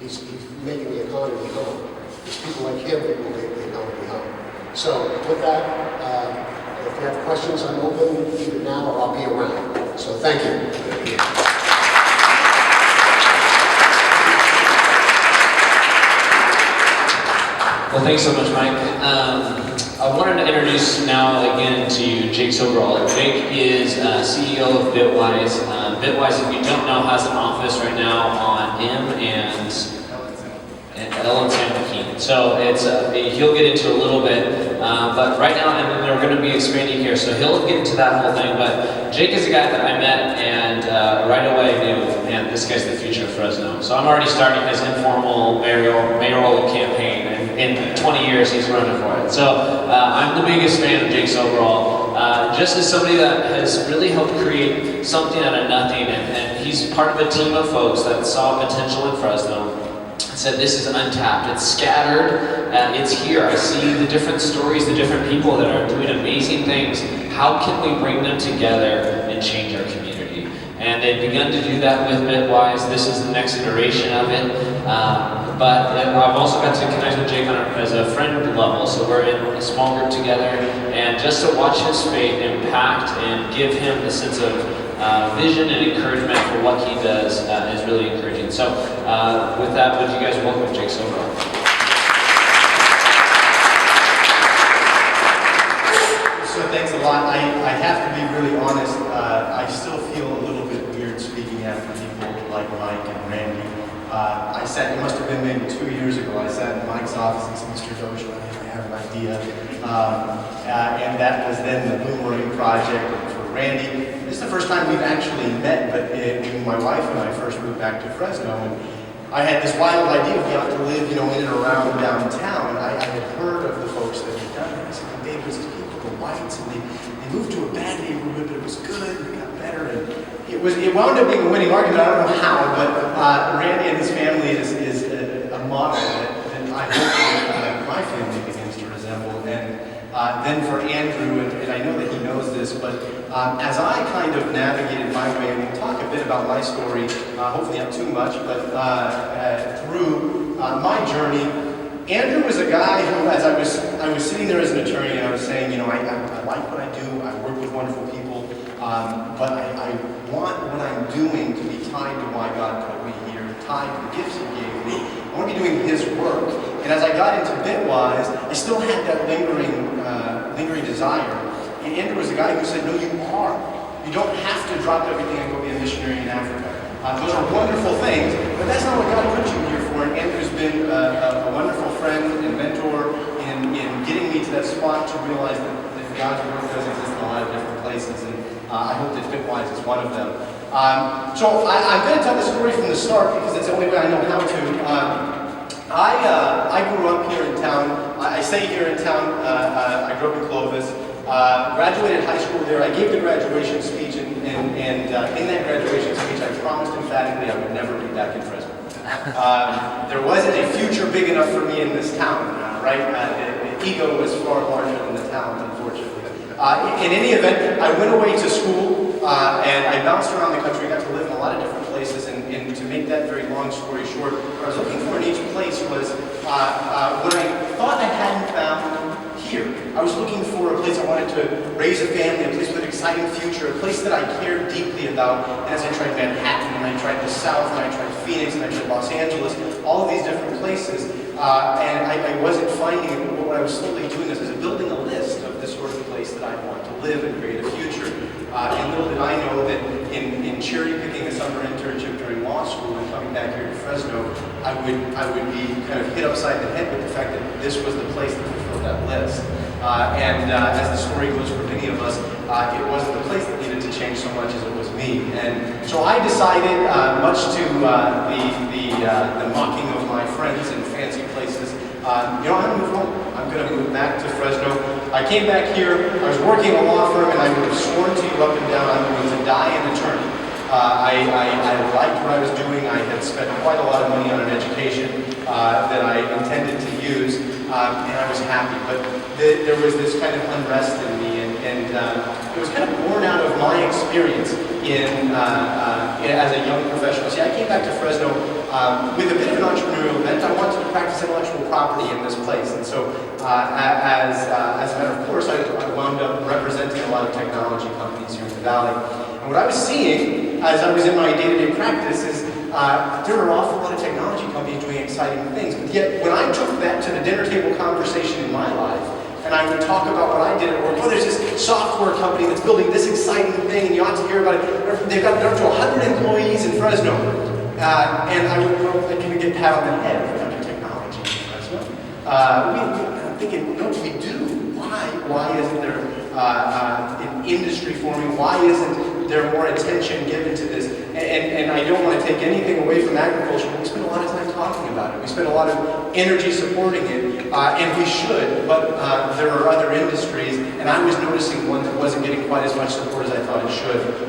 He's making the economy home. It's people like him that will make the economy home. So with that, if you have questions, I'm open either now or I'll be around. So thank you. Well, thanks so much, Mike. I wanted to introduce now again to you Jake Soberal. Jake is CEO of Bitwise. Bitwise, if you don't know, has an office right now on M and L in San Joaquin. So it's he'll get into a little bit, but right now, and they're going to be expanding here, so he'll get into that whole thing. But Jake is a guy that I met and right away knew, man, this guy's the future of Fresno. So I'm already starting his informal mayoral campaign, and in 20 years he's running for it. So I'm the biggest fan of Jake Soberal. Just as somebody that has really helped create something out of nothing, and he's part of a team of folks that saw potential in Fresno. Said this is untapped, it's scattered, it's here. I see the different stories, the different people that are doing amazing things. How can we bring them together and change our community? And they've begun to do that with Bitwise. This is the next iteration of it. But I've also got to connect with Jake as a friend level, so we're in a small group together, and just to watch his faith impact and give him the sense of vision and encouragement for what he does is really encouraging. So with that, would you guys welcome Jake Soberal? So thanks a lot. I have to be really honest. I still feel a little bit weird speaking after people like Mike and Randy. It must have been maybe 2 years ago, I sat in Mike's office and said, Mr. Dozier, I have an idea. And that was then the Boomerang Project for Randy. This is the first time we've actually met, but when my wife and I first moved back to Fresno, and I had this wild idea of getting to live, in and around downtown. I had heard of the folks that had done it. I said, Dave, was these people, the whites, and they moved to a bad neighborhood, but it was good, and it got better. And it wound up being a winning argument. I don't know how, but Randy and his family is a model that I hope that my family begins to resemble. And then for Andrew, and I know that he knows this, but as I kind of navigated my way, and we'll talk a bit about my story, hopefully not too much, but through my journey, Andrew was a guy who, as I was sitting there as an attorney, and I was saying, I like what I do, I work with wonderful people, but I want what I'm doing to be tied to why God put me here, tied to the gifts He gave me. I want to be doing His work. And as I got into Bitwise, I still had that lingering desire. And Andrew was a guy who said, no, you are. You don't have to drop everything and go be a missionary in Africa. Those are wonderful things, but that's not what God put you here for. And Andrew's been a wonderful friend and mentor in getting me to that spot to realize that God's work does exist in a lot of different places. And I hope that Bitwise is one of them. So I'm going to tell the story from the start because it's the only way I know how to. I grew up here in town. I stay here in town. I grew up in Clovis. Graduated high school there. I gave the graduation speech, and in that graduation speech, I promised emphatically I would never be back in Fresno. There wasn't a future big enough for me in this town, right? The ego was far larger than the town, unfortunately. In any event, I went away to school, and I bounced around the country, got to live in a lot of different places, and to make that very long story short, what I was looking for in each place was what I thought I hadn't found here. I was looking for a place I wanted to raise a family, a place with an exciting future, a place that I cared deeply about. And as I tried Manhattan, and I tried the South, and I tried Phoenix, and I tried Los Angeles, all of these different places, and I wasn't finding it. But what I was slowly doing is building a list of the sort of place that I want to live and create a future. And little did I know that in cherry picking a summer internship during law school and coming back here to Fresno, I would be kind of hit upside the head with the fact that this was the place that fulfilled that list. And as the story goes for many of us, it wasn't the place that needed to change so much as it was me. And so I decided, much to the mocking of my friends in fancy places, I'm going to move home. I'm going to move back to Fresno. I came back here. I was working in a law firm, and I would have sworn to you up and down I'm going to die an attorney. I liked what I was doing. I had spent quite a lot of money on an education that I intended to use, and I was happy. But there was this kind of unrest in me, and it was kind of born out of my experience as a young professional. See, I came back to Fresno with a bit of an entrepreneurial bent. I wanted to practice intellectual property in this place, and so as a matter of course, I wound up representing a lot of technology companies here in the Valley. And what I was seeing as I was in my day-to-day practice is there are an awful lot of technology companies doing exciting things, but yet when I took that to the dinner table conversation in my life, and I would talk about what I did at work, there's this software company that's building this exciting thing, and you ought to hear about it. They've got up to 100 employees in Fresno. And I would kind of get pat on the head for under technology in Fresno. I'm thinking, no, we do. Why isn't there an industry forming? Why isn't there more attention given to this? And I don't want to take anything away from agriculture, but we spend a lot of time talking about it. We spend a lot of energy supporting it, and we should, but there are other industries, and I was noticing one that wasn't getting quite as much support as I thought it should.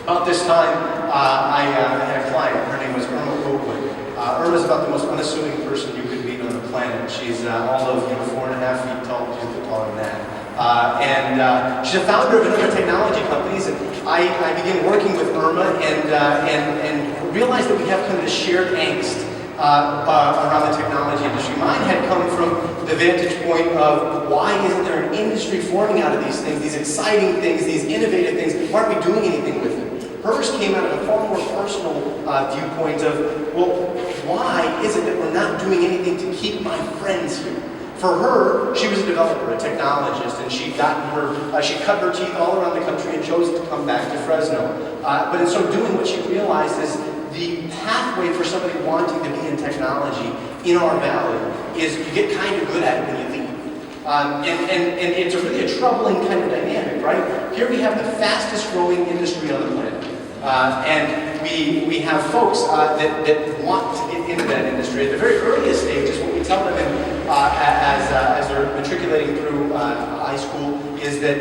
About this time, I had a client. Her name was Irma Oakwood. Irma's about the most unassuming person you could meet on the planet. She's all of 4.5 feet tall. She's a bit taller than that. And she's a founder of a number of technology companies. And I began working with Irma and realized that we have kind of this shared angst around the technology industry. Mine had come from the vantage point of why isn't there an industry forming out of these things, these exciting things, these innovative things? Why aren't we doing anything with them? Hers came out of a far more personal viewpoint of, well, why is it that we're not doing anything to keep my friends here? For her, she was a developer, a technologist, and she cut her teeth all around the country and chose to come back to Fresno. But in so doing, what she realized is the pathway for somebody wanting to be in technology in our valley is you get kind of good at it when you leave. And it's really a troubling kind of dynamic, right? Here we have the fastest growing industry on the planet. And we have folks that want to get into that industry. At the very earliest stages, what we tell them as they're matriculating through high school is that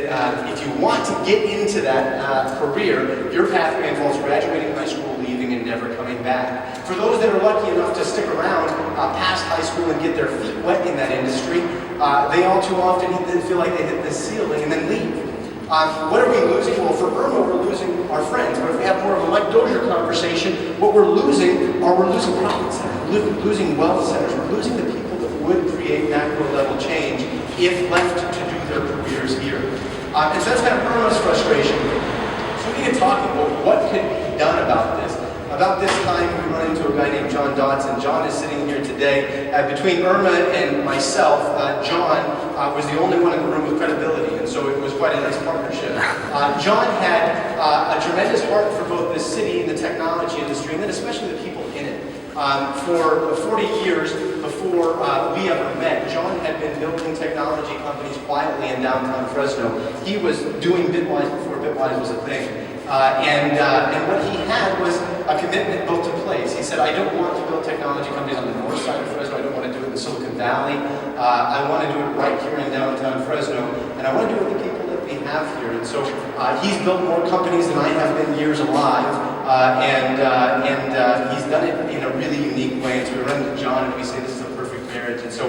if you want to get into that career, your pathway involves graduating high school, leaving, and never coming back. For those that are lucky enough to stick around past high school and get their feet wet in that industry, they all too often feel like they hit the ceiling and then leave. What are we losing? Well, for Irma, we're losing our friends. But if we have more of a Mike Dozier conversation, what we're losing profit centers, we're losing wealth centers, we're losing the people that would create macro level change if left to do their careers here. And so that's kind of Irma's frustration. So we get talking about what could be done about this. About this time, we run into a guy named John Dodson. John is sitting here today. Between Irma and myself, John was the only one in the room with credibility, and so it was quite a nice partnership. John had a tremendous heart for both the city and the technology industry, and then especially the people in it. For 40 years before we ever met, John had been building technology companies quietly in downtown Fresno. He was doing Bitwise before Bitwise was a thing. And what he had was a commitment built to place. He said, I don't want to build technology companies on the north side of Fresno. I don't want to do it in the Silicon Valley. I want to do it right here in downtown Fresno. And I want to do it with the people that we have here. And so he's built more companies than I have been years alive. And he's done it in a really unique way. And so we run into John and we say this is a perfect marriage. And so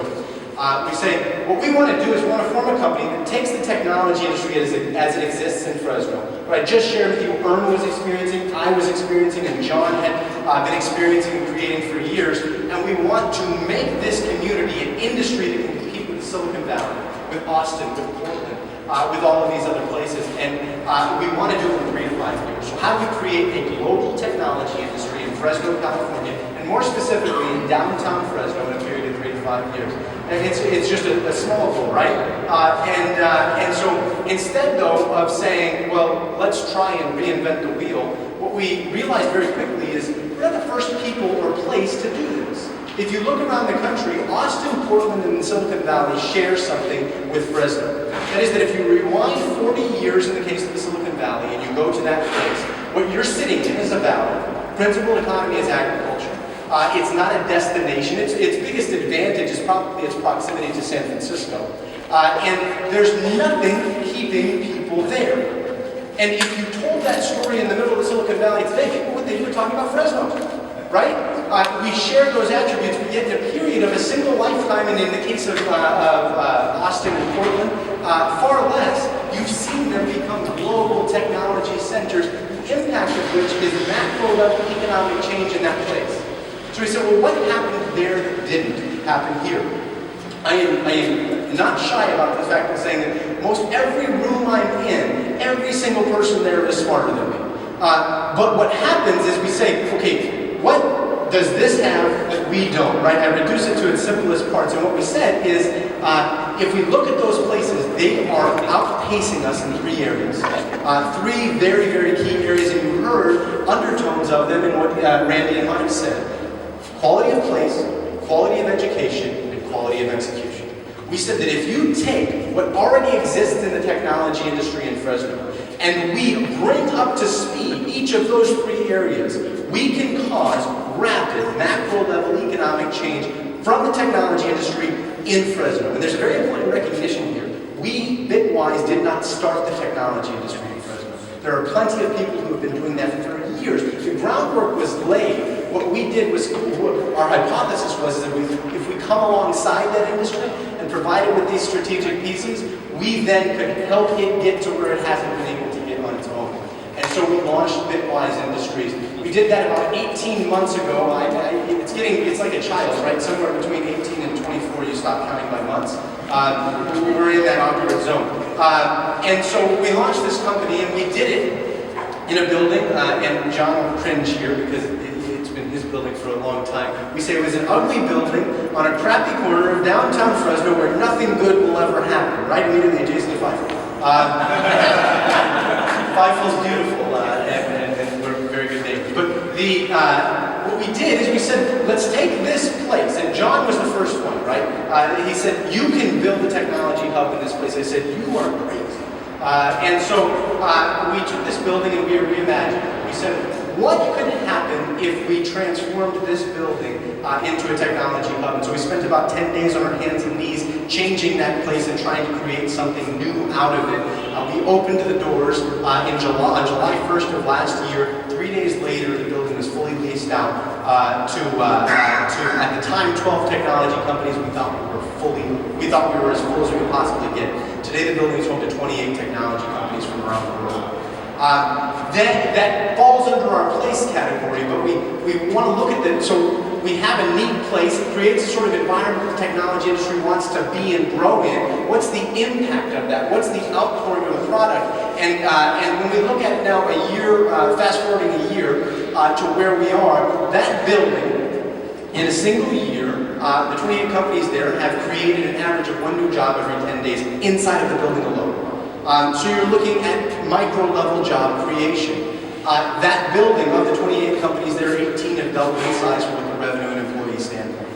we say, what we want to do is we want to form a company that takes the technology industry as it exists in Fresno. What I just shared with you, Irma was experiencing, I was experiencing, and John had been experiencing and creating for years. And we want to make this community an industry that can compete with Silicon Valley, with Austin, with Portland, with all of these other places. And we want to do it in 3 to 5 years. So how do we create a global technology industry in Fresno, California, and more specifically in downtown Fresno in a period of 3 to 5 years? And it's just a small goal, right? And so instead, though, of saying, well, let's try and reinvent the wheel, what we realized very quickly is we're not the first people or place to do this. If you look around the country, Austin, Portland, and Silicon Valley share something with Fresno. That is that if you rewind 40 years in the case of the Silicon Valley and you go to that place, what you're sitting in is a valley. Principal economy is agriculture. It's not a destination. Its biggest advantage is probably its proximity to San Francisco. And there's nothing keeping people there. And if you told that story in the middle of the Silicon Valley today, people would think you were talking about Fresno, right? We share those attributes, but yet in a period of a single lifetime, and in the case of Austin and Portland, far less, you've seen them become global technology centers, the impact of which is macro-level economic change in that place. So we said, well, what happened there that didn't happen here? I am not shy about the fact of saying that most every room I'm in, every single person there is smarter than me. But what happens is we say, okay, what does this have that we don't, right? I reduce it to its simplest parts. And what we said is, if we look at those places, they are outpacing us in 3 areas. 3 very, very key areas, and you heard undertones of them in what Randy and Mike said. Quality of place, quality of education, and quality of execution. We said that if you take what already exists in the technology industry in Fresno, and we bring up to speed each of those 3 areas, we can cause rapid macro-level economic change from the technology industry in Fresno. And there's a very important recognition here. We, Bitwise, did not start the technology industry in Fresno. There are plenty of people who have been doing that for years. The groundwork was laid. What we did was, our hypothesis was that if we come alongside that industry and provide it with these strategic pieces, we then could help it get to where it hasn't been able to get on its own. And so we launched Bitwise Industries. We did that about 18 months ago. It's like a child, right? Somewhere between 18 and 24, you stop counting by months. We were in that awkward zone. And so we launched this company, and we did it in a building, and John will cringe here because it's been his building for a long time. We say it was an ugly building on a crappy corner of downtown Fresno where nothing good will ever happen, right immediately adjacent to Feifel. Feifel's beautiful, and we're very good neighbors. But what we did is we said, let's take this place, and John was the first one, right? He said, you can build a technology hub in this place. I said, you are crazy. And so we took this building and we reimagined it. We said, what could happen if we transformed this building into a technology hub? And so we spent about 10 days on our hands and knees changing that place and trying to create something new out of it. We opened the doors on July 1st of last year. 3 days later, the building was fully leased out to at the time, 12 technology companies. We thought we were as full as we could possibly get. Today, the building is home to 28 technology companies from around the world. That falls under our place category, but we want to look at that. So we have a neat place. It creates a sort of environment the technology industry wants to be and grow in. What's the impact of that? What's the outpouring of the product? And when we look at now a year, fast forwarding a year to where we are, that building, in a single year, the 28 companies there have created an average of 1 new job every 10 days inside of the building alone. So you're looking at micro-level job creation. That building, of the 28 companies there, 18 have doubled in size from a revenue and employee standpoint.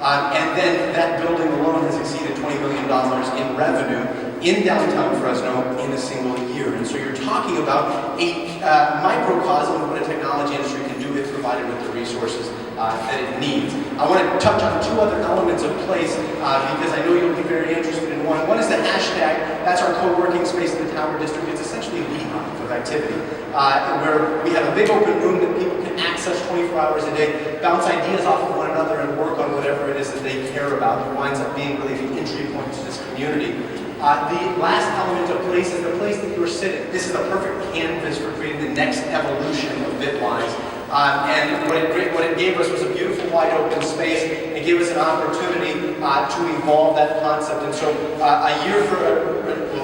And then that building alone has exceeded $20 million in revenue in downtown Fresno in a single year. And so you're talking about a microcosm of what a technology industry can do if provided with the resources that it needs. I want to touch on 2 other elements of place because I know you'll be very interested in one. One is the hashtag. That's our co-working space in the Tower District. It's essentially a beehive of activity where we have a big open room that people can access 24 hours a day, bounce ideas off of one another and work on whatever it is that they care about. It winds up being really the entry point to this community. The last element of place is the place that you're sitting. This is a perfect canvas for creating the next evolution of Bitwise. And what it gave us was a beautiful wide open space. It gave us an opportunity to evolve that concept. And so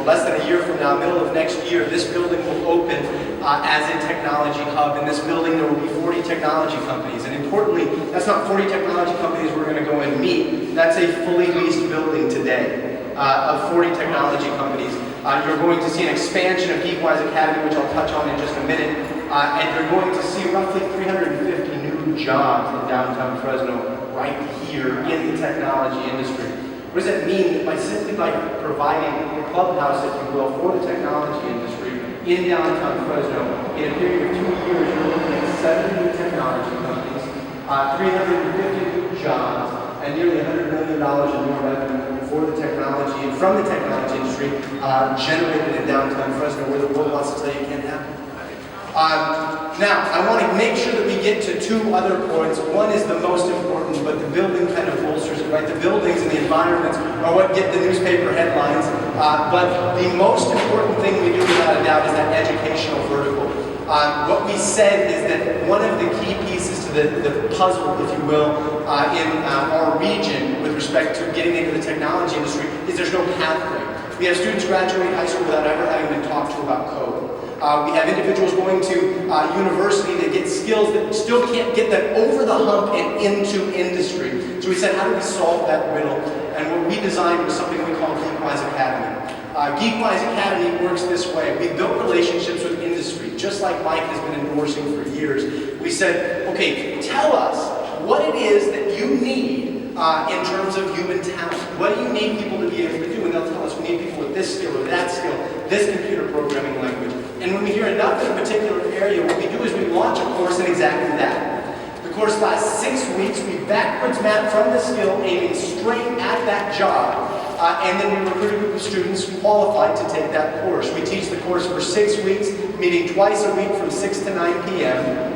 less than a year from now, middle of next year, this building will open as a technology hub. In this building, there will be 40 technology companies. And importantly, that's not 40 technology companies we're going to go and meet. That's a fully leased building today of 40 technology companies. You're going to see an expansion of Bitwise Academy, which I'll touch on in just a minute. And you're going to see roughly 350 new jobs in downtown Fresno right here in the technology industry. What does that mean? By providing a clubhouse, if you will, for the technology industry in downtown Fresno, in a period of 2 years, you're looking at 7 new technology companies, 350 new jobs, and nearly $100 million in more revenue for the technology and from the technology industry generated in downtown Fresno, where the world wants to tell you it can't happen. Now, I want to make sure that we get to 2 other points. One is the most important, but the building kind of bolsters it, right? The buildings and the environments are what get the newspaper headlines. But the most important thing we do, without a doubt, is that educational vertical. What we said is that one of the key pieces to the puzzle, if you will, in our region with respect to getting into the technology industry is there's no pathway. We have students graduate high school without ever having been taught to about code. We have individuals going to university that get skills that still can't get them over the hump and into industry. So we said, how do we solve that riddle? And what we designed was something we call Bitwise Academy. Bitwise Academy works this way. We built relationships with industry, just like Mike has been endorsing for years. We said, okay, tell us what it is that you need in terms of human talent. What do you need people to be able to do? And they'll tell us, we need people with this skill or that skill, this computer programming language. And when we hear enough in a particular area, what we do is we launch a course in exactly that. The course lasts 6 weeks. We backwards map from the skill, aiming straight at that job. And then we recruit a group of students qualified to take that course. We teach the course for 6 weeks, meeting twice a week from 6 to 9 p.m.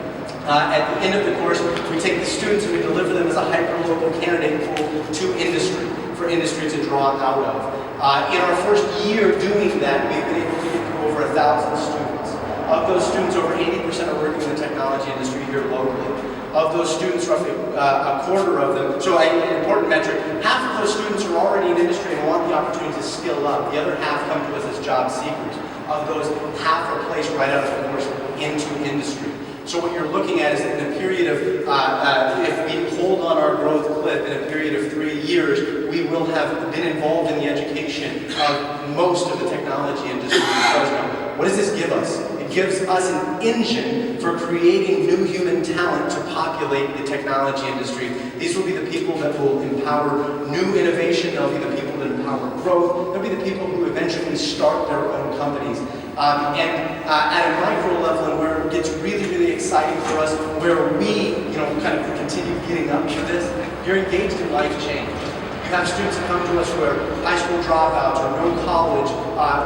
At the end of the course, we take the students and we deliver them as a hyper-local candidate pool to industry, for industry to draw out of. In our first year doing that, we've been able to get through over 1,000 students. Of those students, over 80% are working in the technology industry here locally. Of those students, roughly a quarter of them, so an important metric, half of those students are already in industry and want the opportunity to skill up. The other half come to us as job seekers. of those half are placed right out of the course into industry. So what you're looking at is that in a period of, if we hold on our growth clip in a period of 3 years, we will have been involved in the education of most of the technology industry in Fresno. What does this give us? It gives us an engine for creating new human talent to populate the technology industry. These will be the people that will empower new innovation. They'll be the people that empower growth. They'll be the people who eventually start their own companies. At a micro level, and where it gets really, really exciting for us, where we, kind of continue getting up to this, you're engaged in life change. You have students that come to us who are high school dropouts or no college,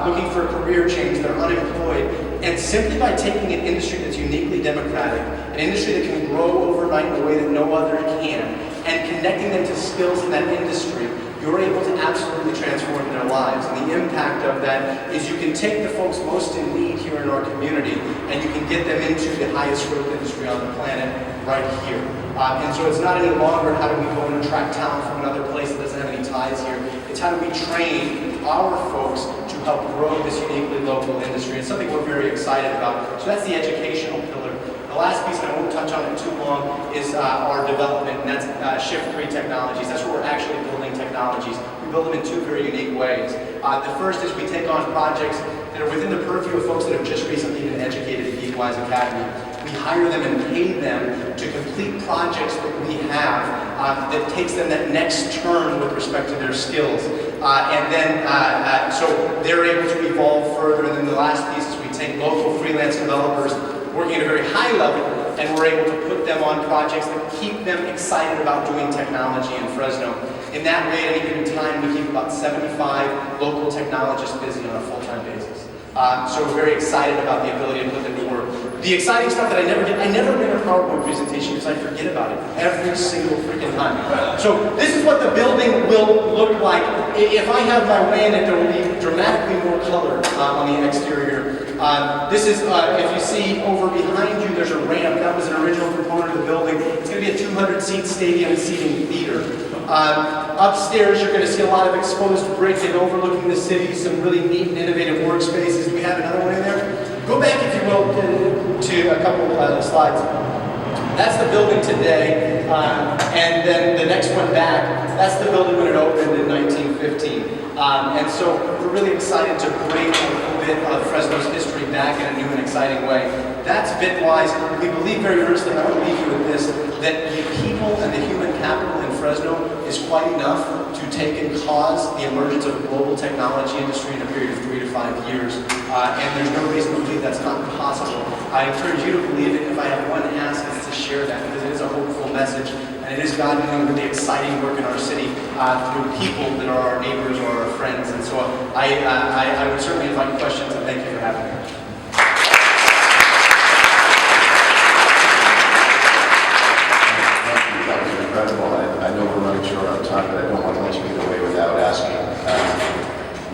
looking for a career change, they're unemployed. And simply by taking an industry that's uniquely democratic, an industry that can grow overnight in a way that no other can, and connecting them to skills in that industry, you're able to absolutely transform their lives. And the impact of that is you can take the folks most in need here in our community, and you can get them into the highest growth industry on the planet right here. And so it's not any longer how do we go and attract talent from another place that doesn't have any ties here. It's how do we train our folks to help grow this uniquely local industry. It's something we're very excited about. So that's the educational pillar. The last piece, and I won't touch on it too long, is our development, and that's shift-free technologies. That's where we're actually building technologies. We build them in two very unique ways. The first is we take on projects that are within the purview of folks that have just recently been educated at Bitwise Academy. We hire them and pay them to complete projects that we have that takes them that next turn with respect to their skills. So they're able to evolve further. And then the last piece is we take local freelance developers working at a very high level, and we're able to put them on projects that keep them excited about doing technology in Fresno. In that way, at any given time, we keep about 75 local technologists busy on a full-time basis. So we're very excited about the ability to put them to work. The exciting stuff that I never bring a PowerPoint presentation because I forget about it every single freaking time. So this is what the building will look like. If I have my way in it, there will be dramatically more color on the exterior. This is, if you see over behind you, there's a ramp. That was an original component of the building. It's going to be a 200-seat stadium seating theater. Upstairs, you're going to see a lot of exposed brick and overlooking the city, some really neat and innovative workspaces. Do we have another one in there? Go back, if you will, to a couple slides. That's the building today, and then the next one back, that's the building when it opened in 1915. And so we're really excited to bring a little bit of Fresno's history back in a new and exciting way. That's Bitwise. We believe very earnestly, and I want to leave you with this, that the people and the human capital in Fresno is quite enough to take and cause the emergence of a global technology industry in a period of 3 to 5 years. And there's no reason to believe that's not possible. I encourage you to believe it. If I have one ask, it's to share that, because it is a hopeful message. And it is God doing really exciting work in our city through people that are our neighbors or our friends. And so I would certainly invite questions, and thank you for having me. That was incredible. I know we're running short on time, but I don't want to let you get away without asking,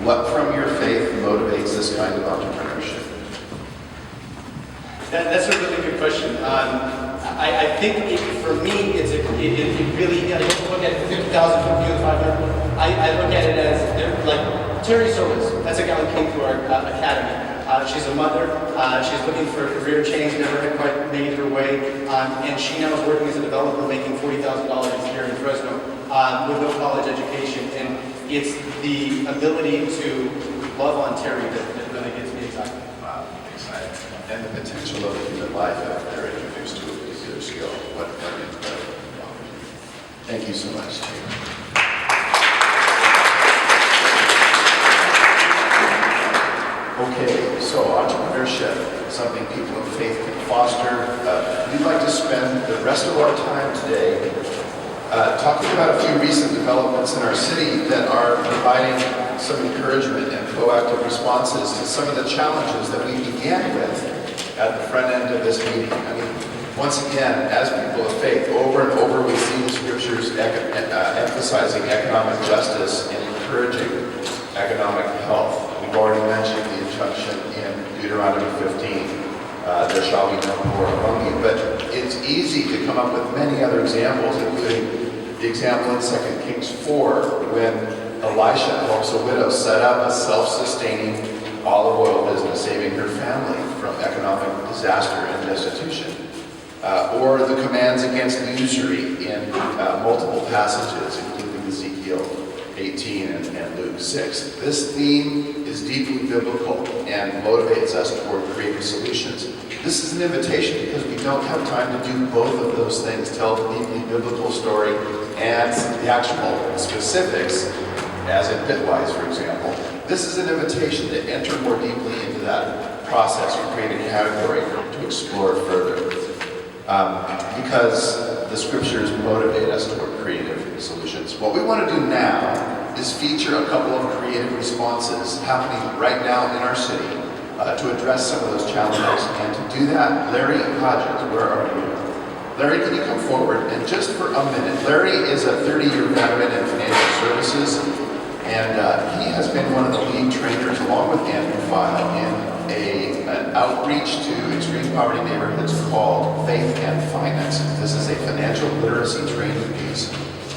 what from your faith motivates this kind of entrepreneurship? That's a really good question. I think for me, it really, I don't look at 50,000 foot view of 500. I look at it as, like, Terry Solis, that's a gal who came to our academy. She's a mother, she's looking for a career change, never had quite made her way, and she now is working as a developer making $40,000 a year in Fresno with no college education. And it's the ability to love on Terry that really gets me excited. Wow, exciting. And the potential of the human life that they're introduced to a particular skill. What an incredible opportunity. Thank you so much, Jake. Okay, so entrepreneurship, something people of faith can foster. We'd like to spend the rest of our time today talking about a few recent developments in our city that are providing some encouragement and proactive responses to some of the challenges that we began with at the front end of this meeting. I mean, once again, as people of faith, over and over we see the scriptures emphasizing economic justice and encouraging economic health. We've already mentioned the injunction in Deuteronomy 15, there shall be no poor among you. But it's easy to come up with many other examples, including the example in 2 Kings 4, when Elisha helps a widow set up a self-sustaining olive oil business, saving her family from economic disaster and destitution. Or the commands against usury in multiple passages, including Ezekiel 18 and Luke 6. This theme is deeply biblical and motivates us toward creative solutions. This is an invitation because we don't have time to do both of those things, tell the deeply biblical story and the actual specifics, as in Bitwise, for example. This is an invitation to enter more deeply into that process or create a category to explore further. Because the scriptures motivate us toward creative solutions. What we want to do now is feature a couple of creative responses happening right now in our city to address some of those challenges. And to do that, Larry Hodges, where are you? Larry, can you come forward? And just for a minute, Larry is a 30-year veteran in financial services, and he has been one of the lead trainers, along with Andrew File, in an outreach to extreme poverty neighborhoods called Faith and Finances. This is a financial literacy training piece.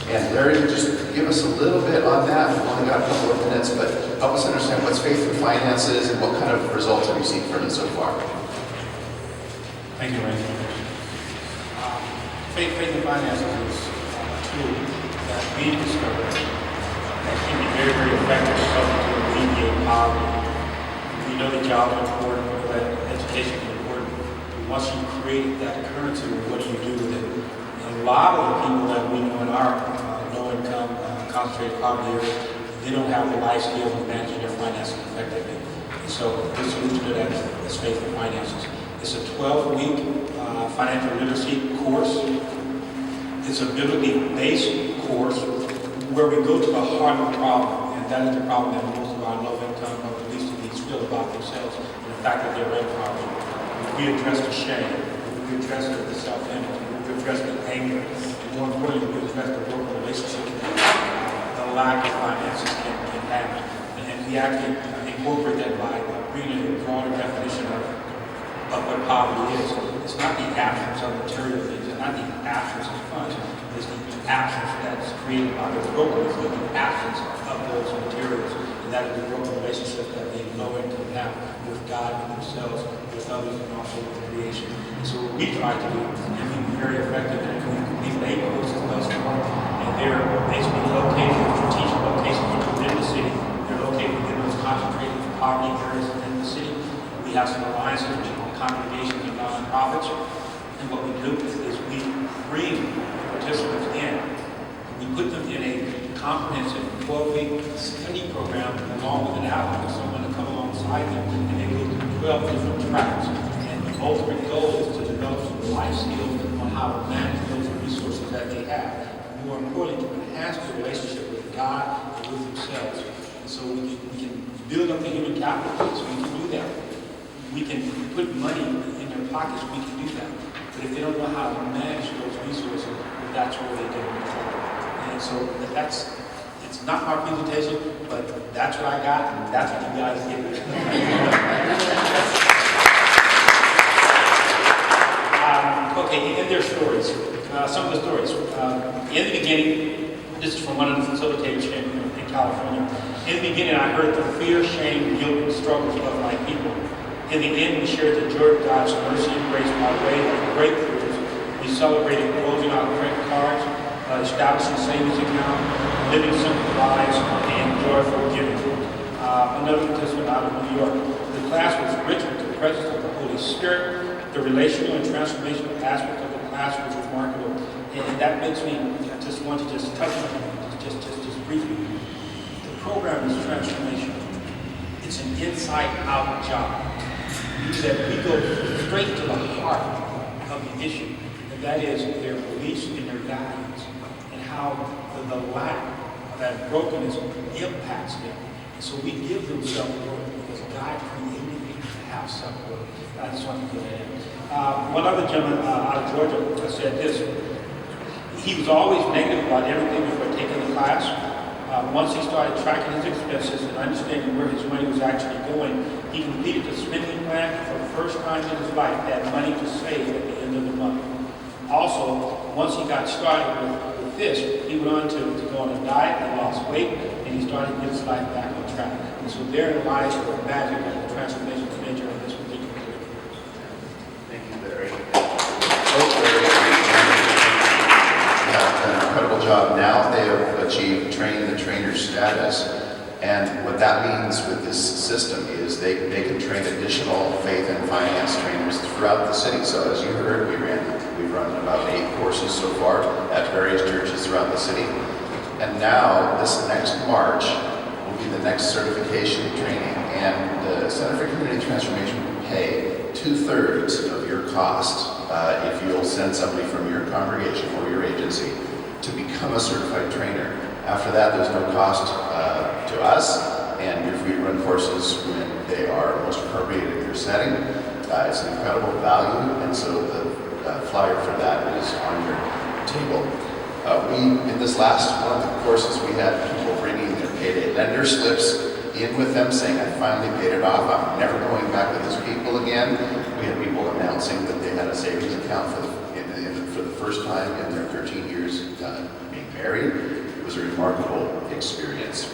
And Larry, just give us a little bit on that. We've only got a couple of minutes, but help us understand what's Faith and Finances and what kind of results have you seen from it so far? Thank you, Randy. Faith and Finances is a tool that we discovered that can be very, very effective in helping to alleviate poverty. We know that jobs are important, we know that education is important. But once you create that currency, what do you do with it? And a lot of the people that we know in our low-income, concentrated poverty areas, they don't have the life skills of managing their finances effectively. And so the solution to that is Faith and Finances. It's a 12-week financial literacy course. It's a biblically based course where we go to the heart of the problem, and that is the problem that most of our low-income or the least of these feel about themselves and the fact that they're in poverty. We address the shame, we address the self-image, we address the anger, and more importantly, we address the broken relationship the lack of finances can have. And we actually incorporate that by bringing a broader definition of what poverty is. It's not the absence of material things, it's not the absence of funds, it's the absence that's created by the brokenness, it's the absence of those materials. And that is the broken relationship that the low-income have with God, with themselves, with others, and also with creation. And so what we try to do, and we've been very effective in it, we've made courses thus far, and they're basically located in strategic locations within the city. They're located within those concentrated poverty areas within the city. We have some alliances with congregations and nonprofits, and what we do is we bring participants in. We put them in a comprehensive 12-week study program along with an advocate, someone to come alongside them, and they go through 12 different tracks. And the ultimate goal is to develop some life skills on how to manage those resources that they have. More importantly, to enhance the relationship with God and with themselves. And so we can build up the human capital, so we can do that. We can put money in their pockets, we can do that. But if they don't know how to manage those resources, that's where they get in trouble. And so it's not my presentation, but that's what I got, and that's what you guys get. Okay, and their stories. Some of the stories. In the beginning, this is from one of the facilitators in California. In the beginning, I heard the fear, shame, guilt, and struggles of my people. In the end, we shared the joy of God's mercy and grace by way of breakthroughs. We celebrated closing our credit cards, establishing savings accounts, living simple lives, and joyful giving. Another participant out of New York. The class was rich with the presence of the Holy Spirit. The relational and transformational aspect of the class was remarkable. And that makes me just want to just touch on it, just briefly. The program is transformational. It's an inside-out job. That we go straight to the heart of the issue, and that is their beliefs and their values, and how the lack of that brokenness impacts them. And so we give them self-worth because God created them to have self-worth. I just want to get that in. One other gentleman out of Georgia said this. He was always negative about everything before taking the class. Once he started tracking his expenses and understanding where his money was actually going, he completed a spending plan for the first time in his life, had money to save at the end of the month. Also, once he got started with this, he went on to go on a diet, he lost weight, and he started to get his life back on track. And so therein lies the magic of the transformational nature of this particular group. Thank you, Larry. Both Larry and Randy have done an incredible job. Now they have achieved train the trainer status. And what that means with this system is they can train additional faith and finance trainers throughout the city. So as you heard, we've run about 8 courses so far at various churches throughout the city. And now, this next March, will be the next certification training. And the Center for Community Transformation will pay 2/3 of your cost if you'll send somebody from your congregation or your agency to become a certified trainer. After that, there's no cost to us, and you're free to run courses when they are most appropriate in your setting. It's an incredible value, and so the flyer for that is on your table. In this last one of the courses, we had people bringing their payday lender slips in with them, saying, I finally paid it off, I'm never going back with these people again. We had people announcing that they had a savings account for the first time in their 13 years being married. It was a remarkable experience.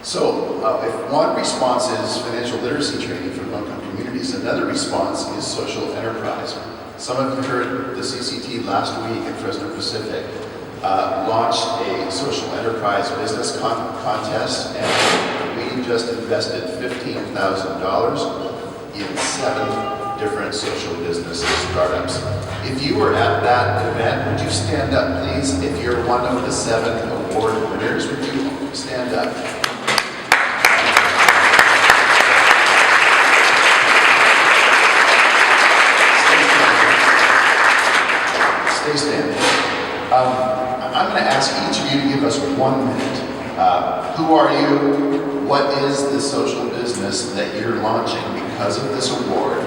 So, if one response is financial literacy training for low-income communities, another response is social enterprise. Some of you heard the CCT last week at Fresno Pacific launched a social enterprise business contest, and we just invested $15,000 in 7 different social businesses, startups. If you were at that event, would you stand up, please? If you're one of the 7 award winners, would you stand up? Stay standing. I'm going to ask each of you to give us 1 minute. Who are you? What is the social business that you're launching because of this award,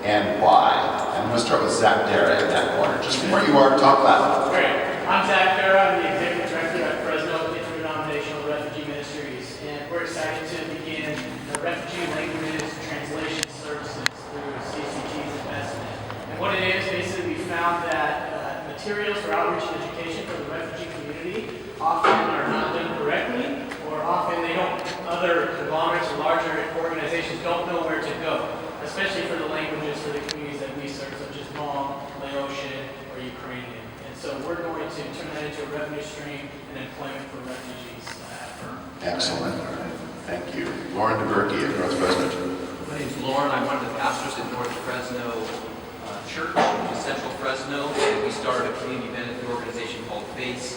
and why? I'm going to start with Zach Dara in that corner. Just from where you are, talk loud. Great. I'm Zach Dara. I'm the Executive Director at Fresno Interdenominational Refugee Ministries, and we're excited to begin the Refugee Languages Translation Services through CCT's investment. And what it is, basically we found that materials for outreach and education for the refugee community often are not done correctly, or often other conglomerates or larger organizations don't know where to go, especially for the languages for the communities that we serve, such as Hmong, Laotian, or Ukrainian. And so we're going to turn that into a revenue stream and employment for refugees at firm. Excellent. Thank you. Lauren DeBerkey at North Fresno. My name's Lauren. I'm one of the pastors at North Fresno Church, which is Central Fresno, and we started a community benefit organization called FACE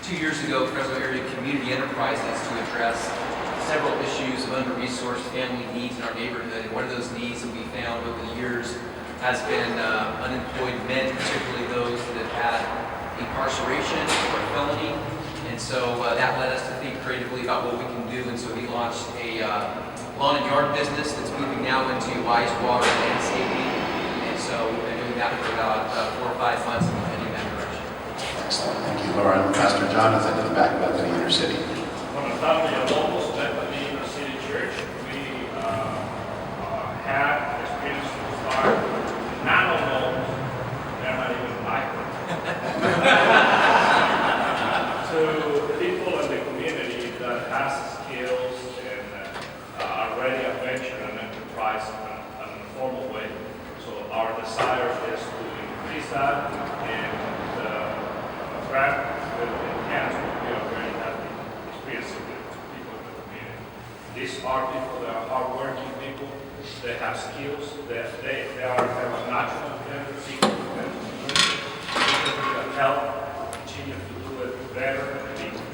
2 years ago, Fresno Area Community Enterprises, to address several issues of under-resourced family needs in our neighborhood. And one of those needs that we found over the years has been unemployed men, particularly those that have had incarceration or a felony. And so that led us to think creatively about what we can do. And so we launched a lawn and yard business that's moving now into ice water and landscaping. And so we've been doing that for about 4 or 5 months and heading in that direction. Excellent. Thank you, Lauren. Pastor Jonathan in the back of Bethany Inner City. From a family of almost Bethany Inner City Church, we had experience to start nano homes. They're not even micro. To people in the community that has skills and are ready to venture an enterprise in a formal way. So our desire is to increase that, and the grant will enhance what we already have experiencing with people in the community. These are people that are hardworking people. They have skills. They have a natural tendency to help continue to do it better and deeper.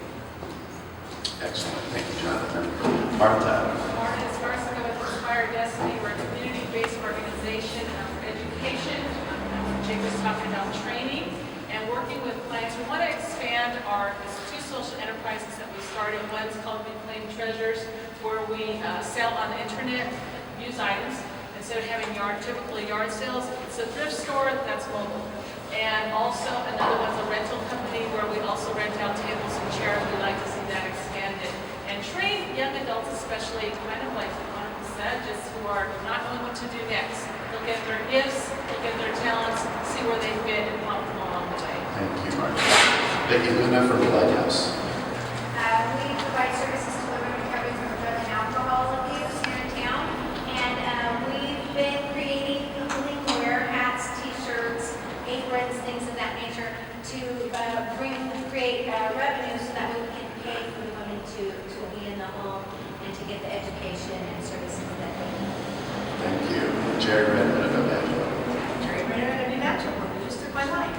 Excellent. Thank you, Jonathan. Martha. Morning, as far as I go with Inspire Destiny, we're a community-based organization for education. Jake was talking about training and working with clients. We want to expand there's 2 social enterprises that we started. One's called Reclaim Treasures, where we sell on the internet used items. Instead of having typical yard sales, it's a thrift store that's mobile. And also another one's a rental company where we also rent out tables and chairs. We'd like to see that expanded. And train young adults, especially, kind of like Monica said, just who are not knowing what to do next. Look at their gifts, look at their talents, see where they fit, and help them along the way. Thank you, Martha. Vicki Luna from the Lighthouse. We provide services to women recovering from drug and alcohol abuse here in town. And we've been creating clothing, wear hats, t-shirts, aprons, things of that nature to create revenue so that we can pay for the women to be in the home and to get the education and services that they need. Thank you. Jerry Redmond of Evangel. Jerry Brenner and Abby Matchell, you just took my line.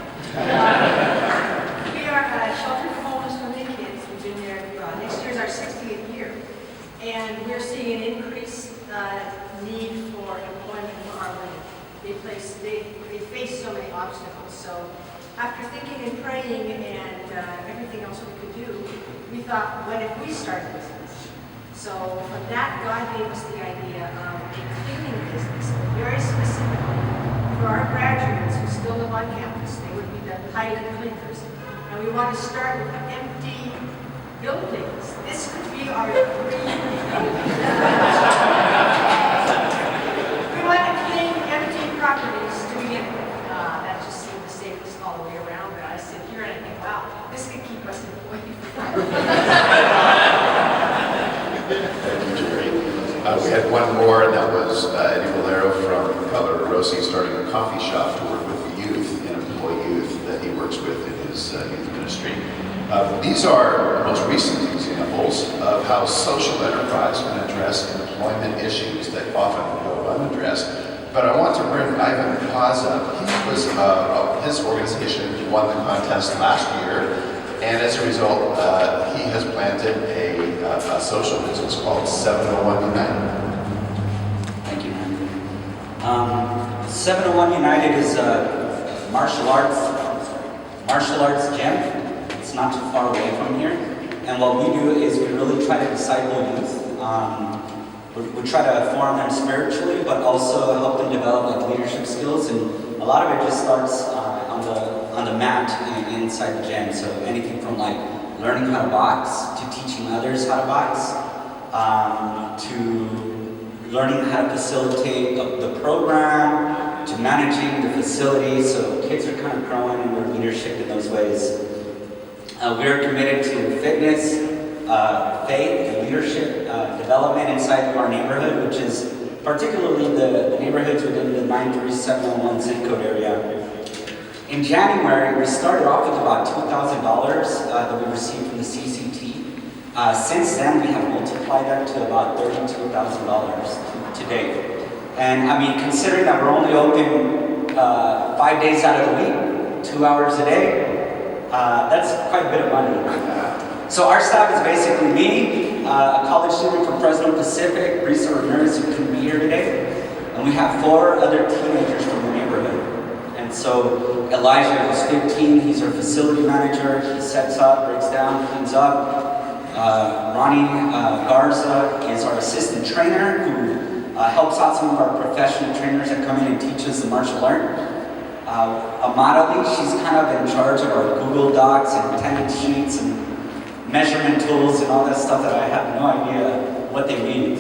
We are shelter for homeless women and kids. We've been there, next year is our 60th year. And we're seeing an increased need for employment for our women. They face so many obstacles. So after thinking and praying and everything else we could do, we thought, what if we started a business? So from that, God gave us the idea of a cleaning business, very specifically for our graduates who still live on campus. They would be the pilot cleaners. And we want to start with empty buildings. This could be our dream building. We want to clean empty properties to begin with. That just seemed the safest all the way around. But I sit here and I think, wow, this could keep us employed forever. Thank you, Jerry. We had one more, and that was Eddie Valero from Cutler Rossi starting a coffee shop to work with the youth and employ youth that he works with in his youth ministry. These are the most recent examples of how social enterprise can address employment issues that often go unaddressed. But I want to bring Ivan Paz up. He was, his organization won the contest last year, and as a result, he has planted a social business called 701 United. Thank you, man. 701 United is a martial arts gym. It's not too far away from here. And what we do is we really try to disciple youth. We try to form them spiritually, but also help them develop like leadership skills. And a lot of it just starts on the mat inside the gym. So anything from like learning how to box, to teaching others how to box, to learning how to facilitate the program, to managing the facility. So kids are kind of growing in their leadership in those ways. We're committed to fitness, faith, and leadership development inside our neighborhood, which is particularly the neighborhoods within the 93701 zip code area. In January, we started off with about $2,000 that we received from the CCT. Since then, we have multiplied that to about $32,000 to date. And I mean, considering that we're only open 5 days out of the week, 2 hours a day, that's quite a bit of money. So our staff is basically me, a college student from Fresno Pacific, Risa Ramirez, who couldn't be here today, and we have 4 other teenagers from the neighborhood. And so Elijah is 15, he's our facility manager, he sets up, breaks down, cleans up. Ronnie Garza is our assistant trainer who helps out some of our professional trainers that come in and teach us the martial art. Amada, she's kind of in charge of our Google Docs and attendance sheets and measurement tools and all that stuff that I have no idea what they mean.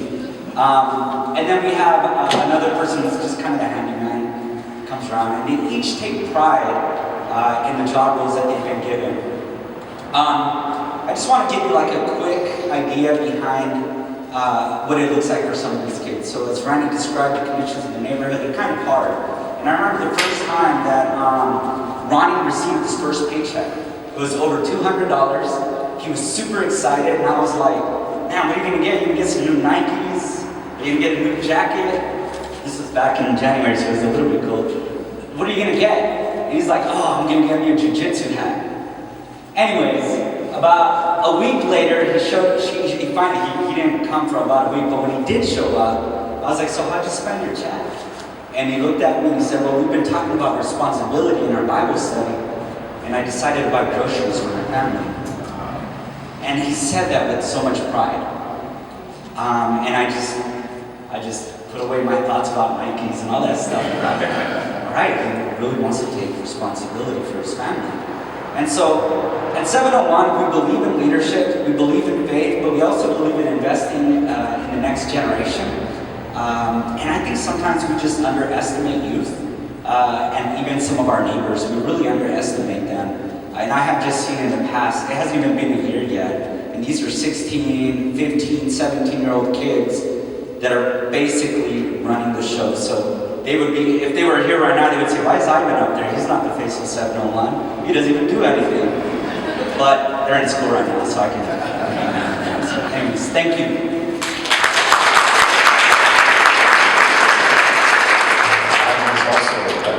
And then we have another person who's just kind of the handyman, comes around, and they each take pride in the job roles that they've been given. I just want to give you like a quick idea behind what it looks like for some of these kids. So as Randy described, the conditions in the neighborhood, they're kind of hard. And I remember the first time that Ronnie received his first paycheck. It was over $200. He was super excited, and I was like, man, what are you gonna get? You gonna get some new Nikes? Are you gonna get a new jacket? This was back in January, so it was a little bit cold. What are you gonna get? And he's like, oh, I'm gonna get me a jiu-jitsu hat. Anyways, about a week later, he finally didn't come for about a week, but when he did show up, I was like, so how'd you spend your check? And he looked at me and he said, well, we've been talking about responsibility in our Bible study, and I decided to buy groceries for my family. And he said that with so much pride. And I just put away my thoughts about Nikes and all that stuff. All right, he really wants to take responsibility for his family. And so at 701, we believe in leadership, we believe in faith, but we also believe in investing in the next generation. And I think sometimes we just underestimate youth, and even some of our neighbors, we really underestimate them. And I have just seen in the past, it hasn't even been a year yet, and these are 16, 15, 17-year-old kids that are basically running the show. So they would be, if they were here right now, they would say, why is Ivan up there? He's not the face of 701. He doesn't even do anything. But they're in school right now, so I can. So anyways, thank you.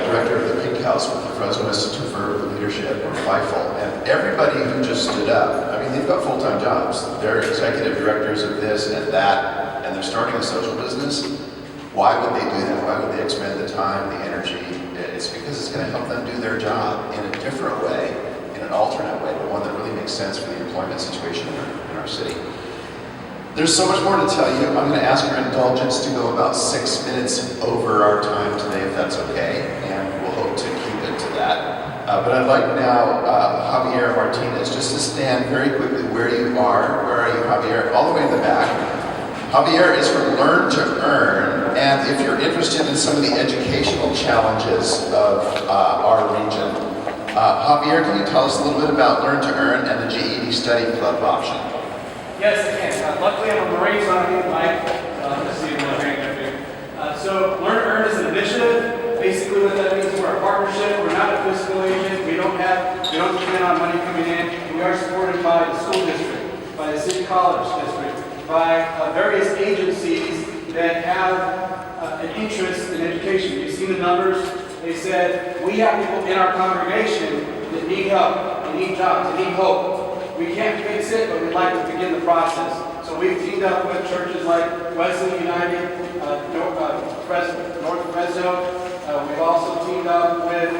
Director of the Pink House with the Fresno Institute for Urban Leadership, or FIFL, and everybody who just stood up, I mean, they've got full-time jobs. They're executive directors of this and that, and they're starting a social business. Why would they do that? Why would they expend the time, the energy? It's because it's going to help them do their job in a different way, in an alternate way, but one that really makes sense for the employment situation in our city. There's so much more to tell you. I'm going to ask your indulgence to go about 6 minutes over our time today, if that's okay, and we'll hope to keep it to that. But I'd like now Javier Martinez just to stand very quickly where you are. Where are you, Javier? All the way in the back. Javier is from Learn to Earn, and if you're interested in some of the educational challenges of our region, Javier, can you tell us a little bit about Learn to Earn and the GED Study Club option? Yes, I can. Luckily, I'm a Marine, so I don't need the mic. Let's see what I'm up here. So, Learn to Earn is an initiative. Basically, what that means is we're a partnership. We're not a fiscal agent. We don't depend on money coming in. We are supported by the school district, by the city college district, by various agencies that have an interest in education. You've seen the numbers. They said we have people in our congregation that need help, they need jobs, they need hope. We can't fix it, but we'd like to begin the process. So we've teamed up with churches like Wesley United, North Fresno. We've also teamed up with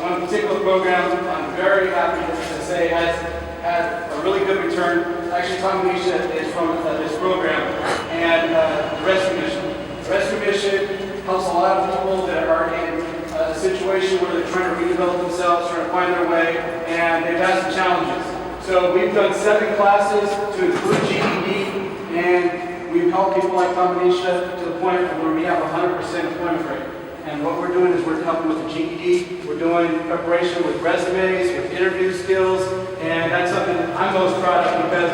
one particular program I'm very happy to say has had a really good return. Actually, Tom Misha is from this program. And the Rescue Mission. The Rescue Mission helps a lot of people that are in a situation where they're trying to redevelop themselves, trying to find their way, and they've had some challenges. So we've done 7 classes to include GED, and we've helped people like Tomanisha to the point where we have 100% employment rate. And what we're doing is we're helping with the GED, we're doing preparation with resumes, with interview skills, and that's something that I'm most proud of because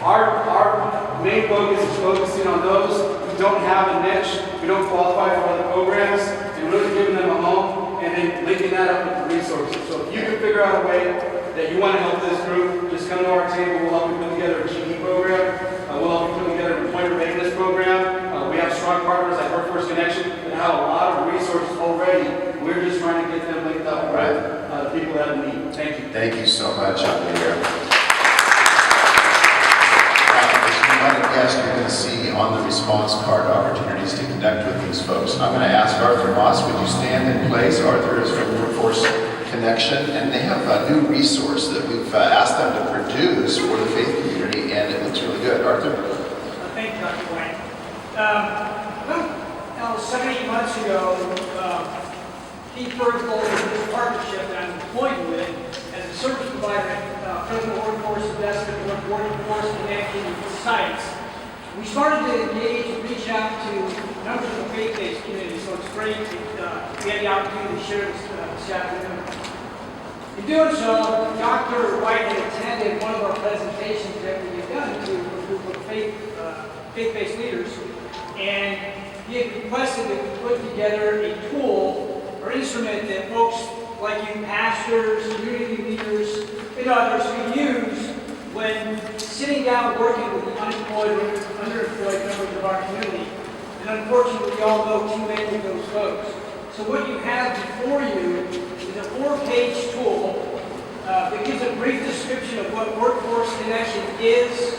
our main focus is focusing on those who don't have a niche, who don't qualify for other programs, and really giving them a home, and then linking that up with the resources. So if you can figure out a way that you want to help this group, just come to our table. We'll help you put together a GED program. We'll help you put together an employment readiness program. We have strong partners like Workforce Connection that have a lot of resources already. We're just trying to get them linked up with people that have a need. Thank you. Thank you so much, Javier. As you might have guessed, you're going to see on the response card opportunities to connect with these folks. I'm going to ask Arthur Moss, would you stand in place? Arthur is from Workforce Connection, and they have a new resource that we've asked them to produce for the faith community, and it looks really good. Arthur? Thank you, Dr. Wayne. About 7-8 months ago, Keith Bergel and this partnership that I'm employed with as a service provider at Fresno Workforce Investment and Workforce Connection sites, we started to engage and reach out to members of the faith-based community, so it's great that we had the opportunity to share this afternoon. In doing so, Dr. White had attended one of our presentations that we had done to a group of faith-based leaders, and he had requested that we put together a tool or instrument that folks like you, pastors, community leaders, and others could use when sitting down working with the unemployed or underemployed members of our community. And unfortunately, we all know too many of those folks. So what you have before you is a 4-page tool that gives a brief description of what Workforce Connection is,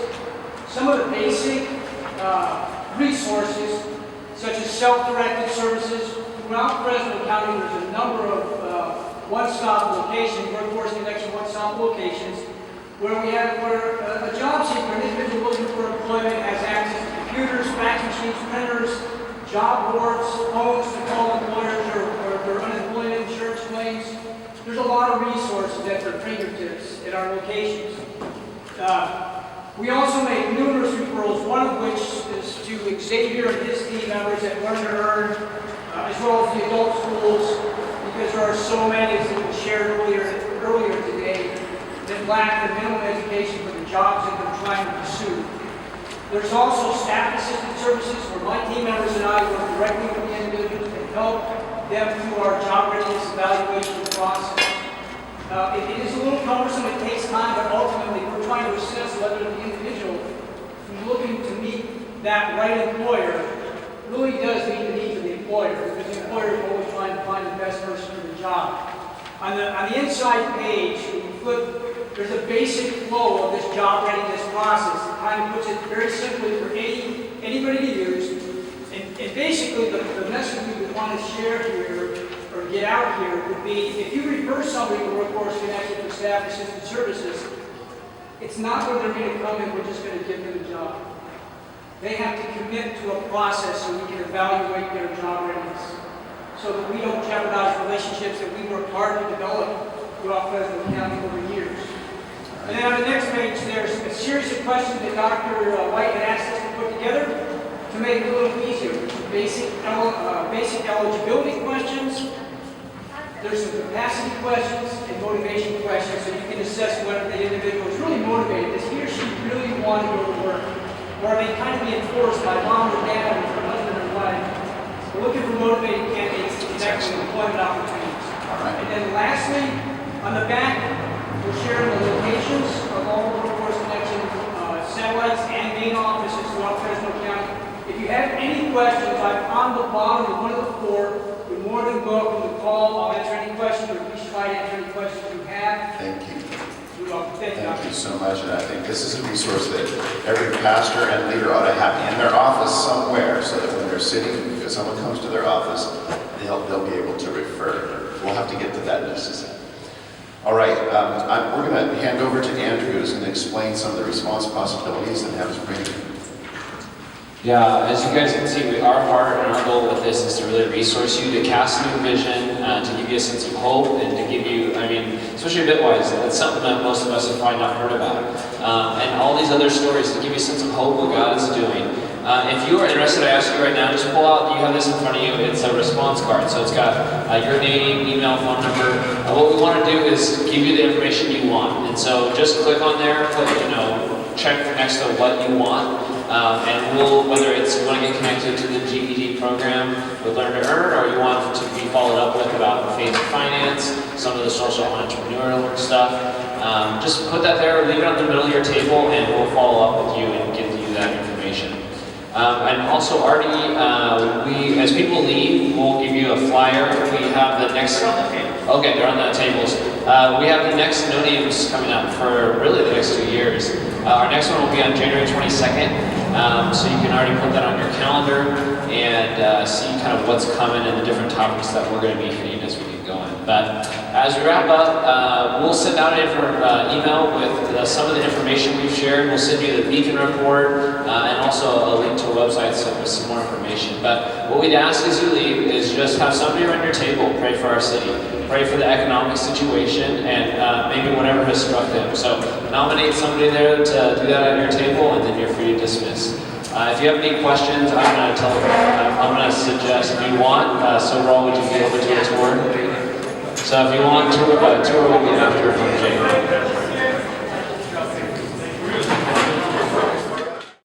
some of the basic resources, such as self-directed services. Throughout Fresno County, there's a number of one-stop locations, Workforce Connection one-stop locations, where a job seeker, an individual looking for employment, has access to computers, fax machines, printers, job boards, phones to call employers or unemployment insurance claims. There's a lot of resources at their fingertips at our locations. We also make numerous referrals, one of which is to Xavier and his team members at Learn to Earn, as well as the adult schools, because there are so many, as we shared earlier today, that lack the minimum education for the jobs that they're trying to pursue. There's also staff assistant services where my team members and I work directly with the individuals to help them through our job readiness evaluation process. It is a little cumbersome, it takes time, but ultimately we're trying to assess whether the individual who's looking to meet that right employer really does meet the needs of the employer, because the employer is always trying to find the best person for the job. On the inside page, when you flip, there's a basic flow of this job readiness process. It kind of puts it very simply for anybody to use. And basically, the message we would want to share here, or get out here, would be, if you refer somebody to Workforce Connection for Staff Assistant Services, it's not where they're going to come and we're just going to give them a job. They have to commit to a process so we can evaluate their job readiness, so that we don't jeopardize relationships that we worked hard to develop throughout Fresno County over years. And then on the next page, there's a series of questions that Dr. White had asked us to put together to make it a little easier. Basic eligibility questions. There's some capacity questions and motivation questions, so you can assess whether the individual is really motivated. Does he or she really want to go to work? Or are they kind of being forced by mom or dad or husband or wife? We're looking for motivated candidates to connect with employment opportunities. And then lastly, on the back, we're sharing the locations of all the Workforce Connection satellites and main offices throughout Fresno County. If you have any questions, I'm on the bottom of one of the four. You're more than welcome to call. I'll answer any questions, or please try to answer any questions you have. Thank you. You're welcome. Thank you so much, and I think this is a resource that every pastor and leader ought to have in their office somewhere, so that when they're sitting, if someone comes to their office, they'll be able to refer. We'll have to get to that in just a second. All right, we're going to hand over to Andrew, who's going to explain some of the response possibilities and have us bring it. Yeah, as you guys can see, our heart and our goal with this is to really resource you, to cast new vision, to give you a sense of hope, and to give you, especially Bitwise, that's something that most of us have probably not heard about. And all these other stories to give you a sense of hope, what God is doing. If you are interested, I ask you right now, just pull out, you have this in front of you, it's a response card. So it's got your name, email, phone number. What we want to do is give you the information you want. And so just click on there, put, check next to what you want. And whether it's you want to get connected to the GED program with Learn to Earn, or you want to be followed up with about faith and finance, some of the social entrepreneurial stuff, just put that there, leave it on the middle of your table, and we'll follow up with you and give you that information. And also, Artie, we, as people leave, we'll give you a flyer. We have the next... Okay, they're on the tables. We have the next No Names coming up for really the next 2 years. Our next one will be on January 22nd, so you can already put that on your calendar and see kind of what's coming and the different topics that we're going to be hitting as we get going. But as we wrap up, we'll send out an email with some of the information we've shared. We'll send you the Beacon report and also a link to a website with some more information. But what we'd ask as you leave is just have somebody around your table pray for our city, pray for the economic situation, and maybe whatever has struck them. So nominate somebody there to do that at your table, and then you're free to dismiss. If you have any questions, I'm going to suggest, if you want, Soberal, would you be able to do a tour? So if you want to, a tour will be after from Jake.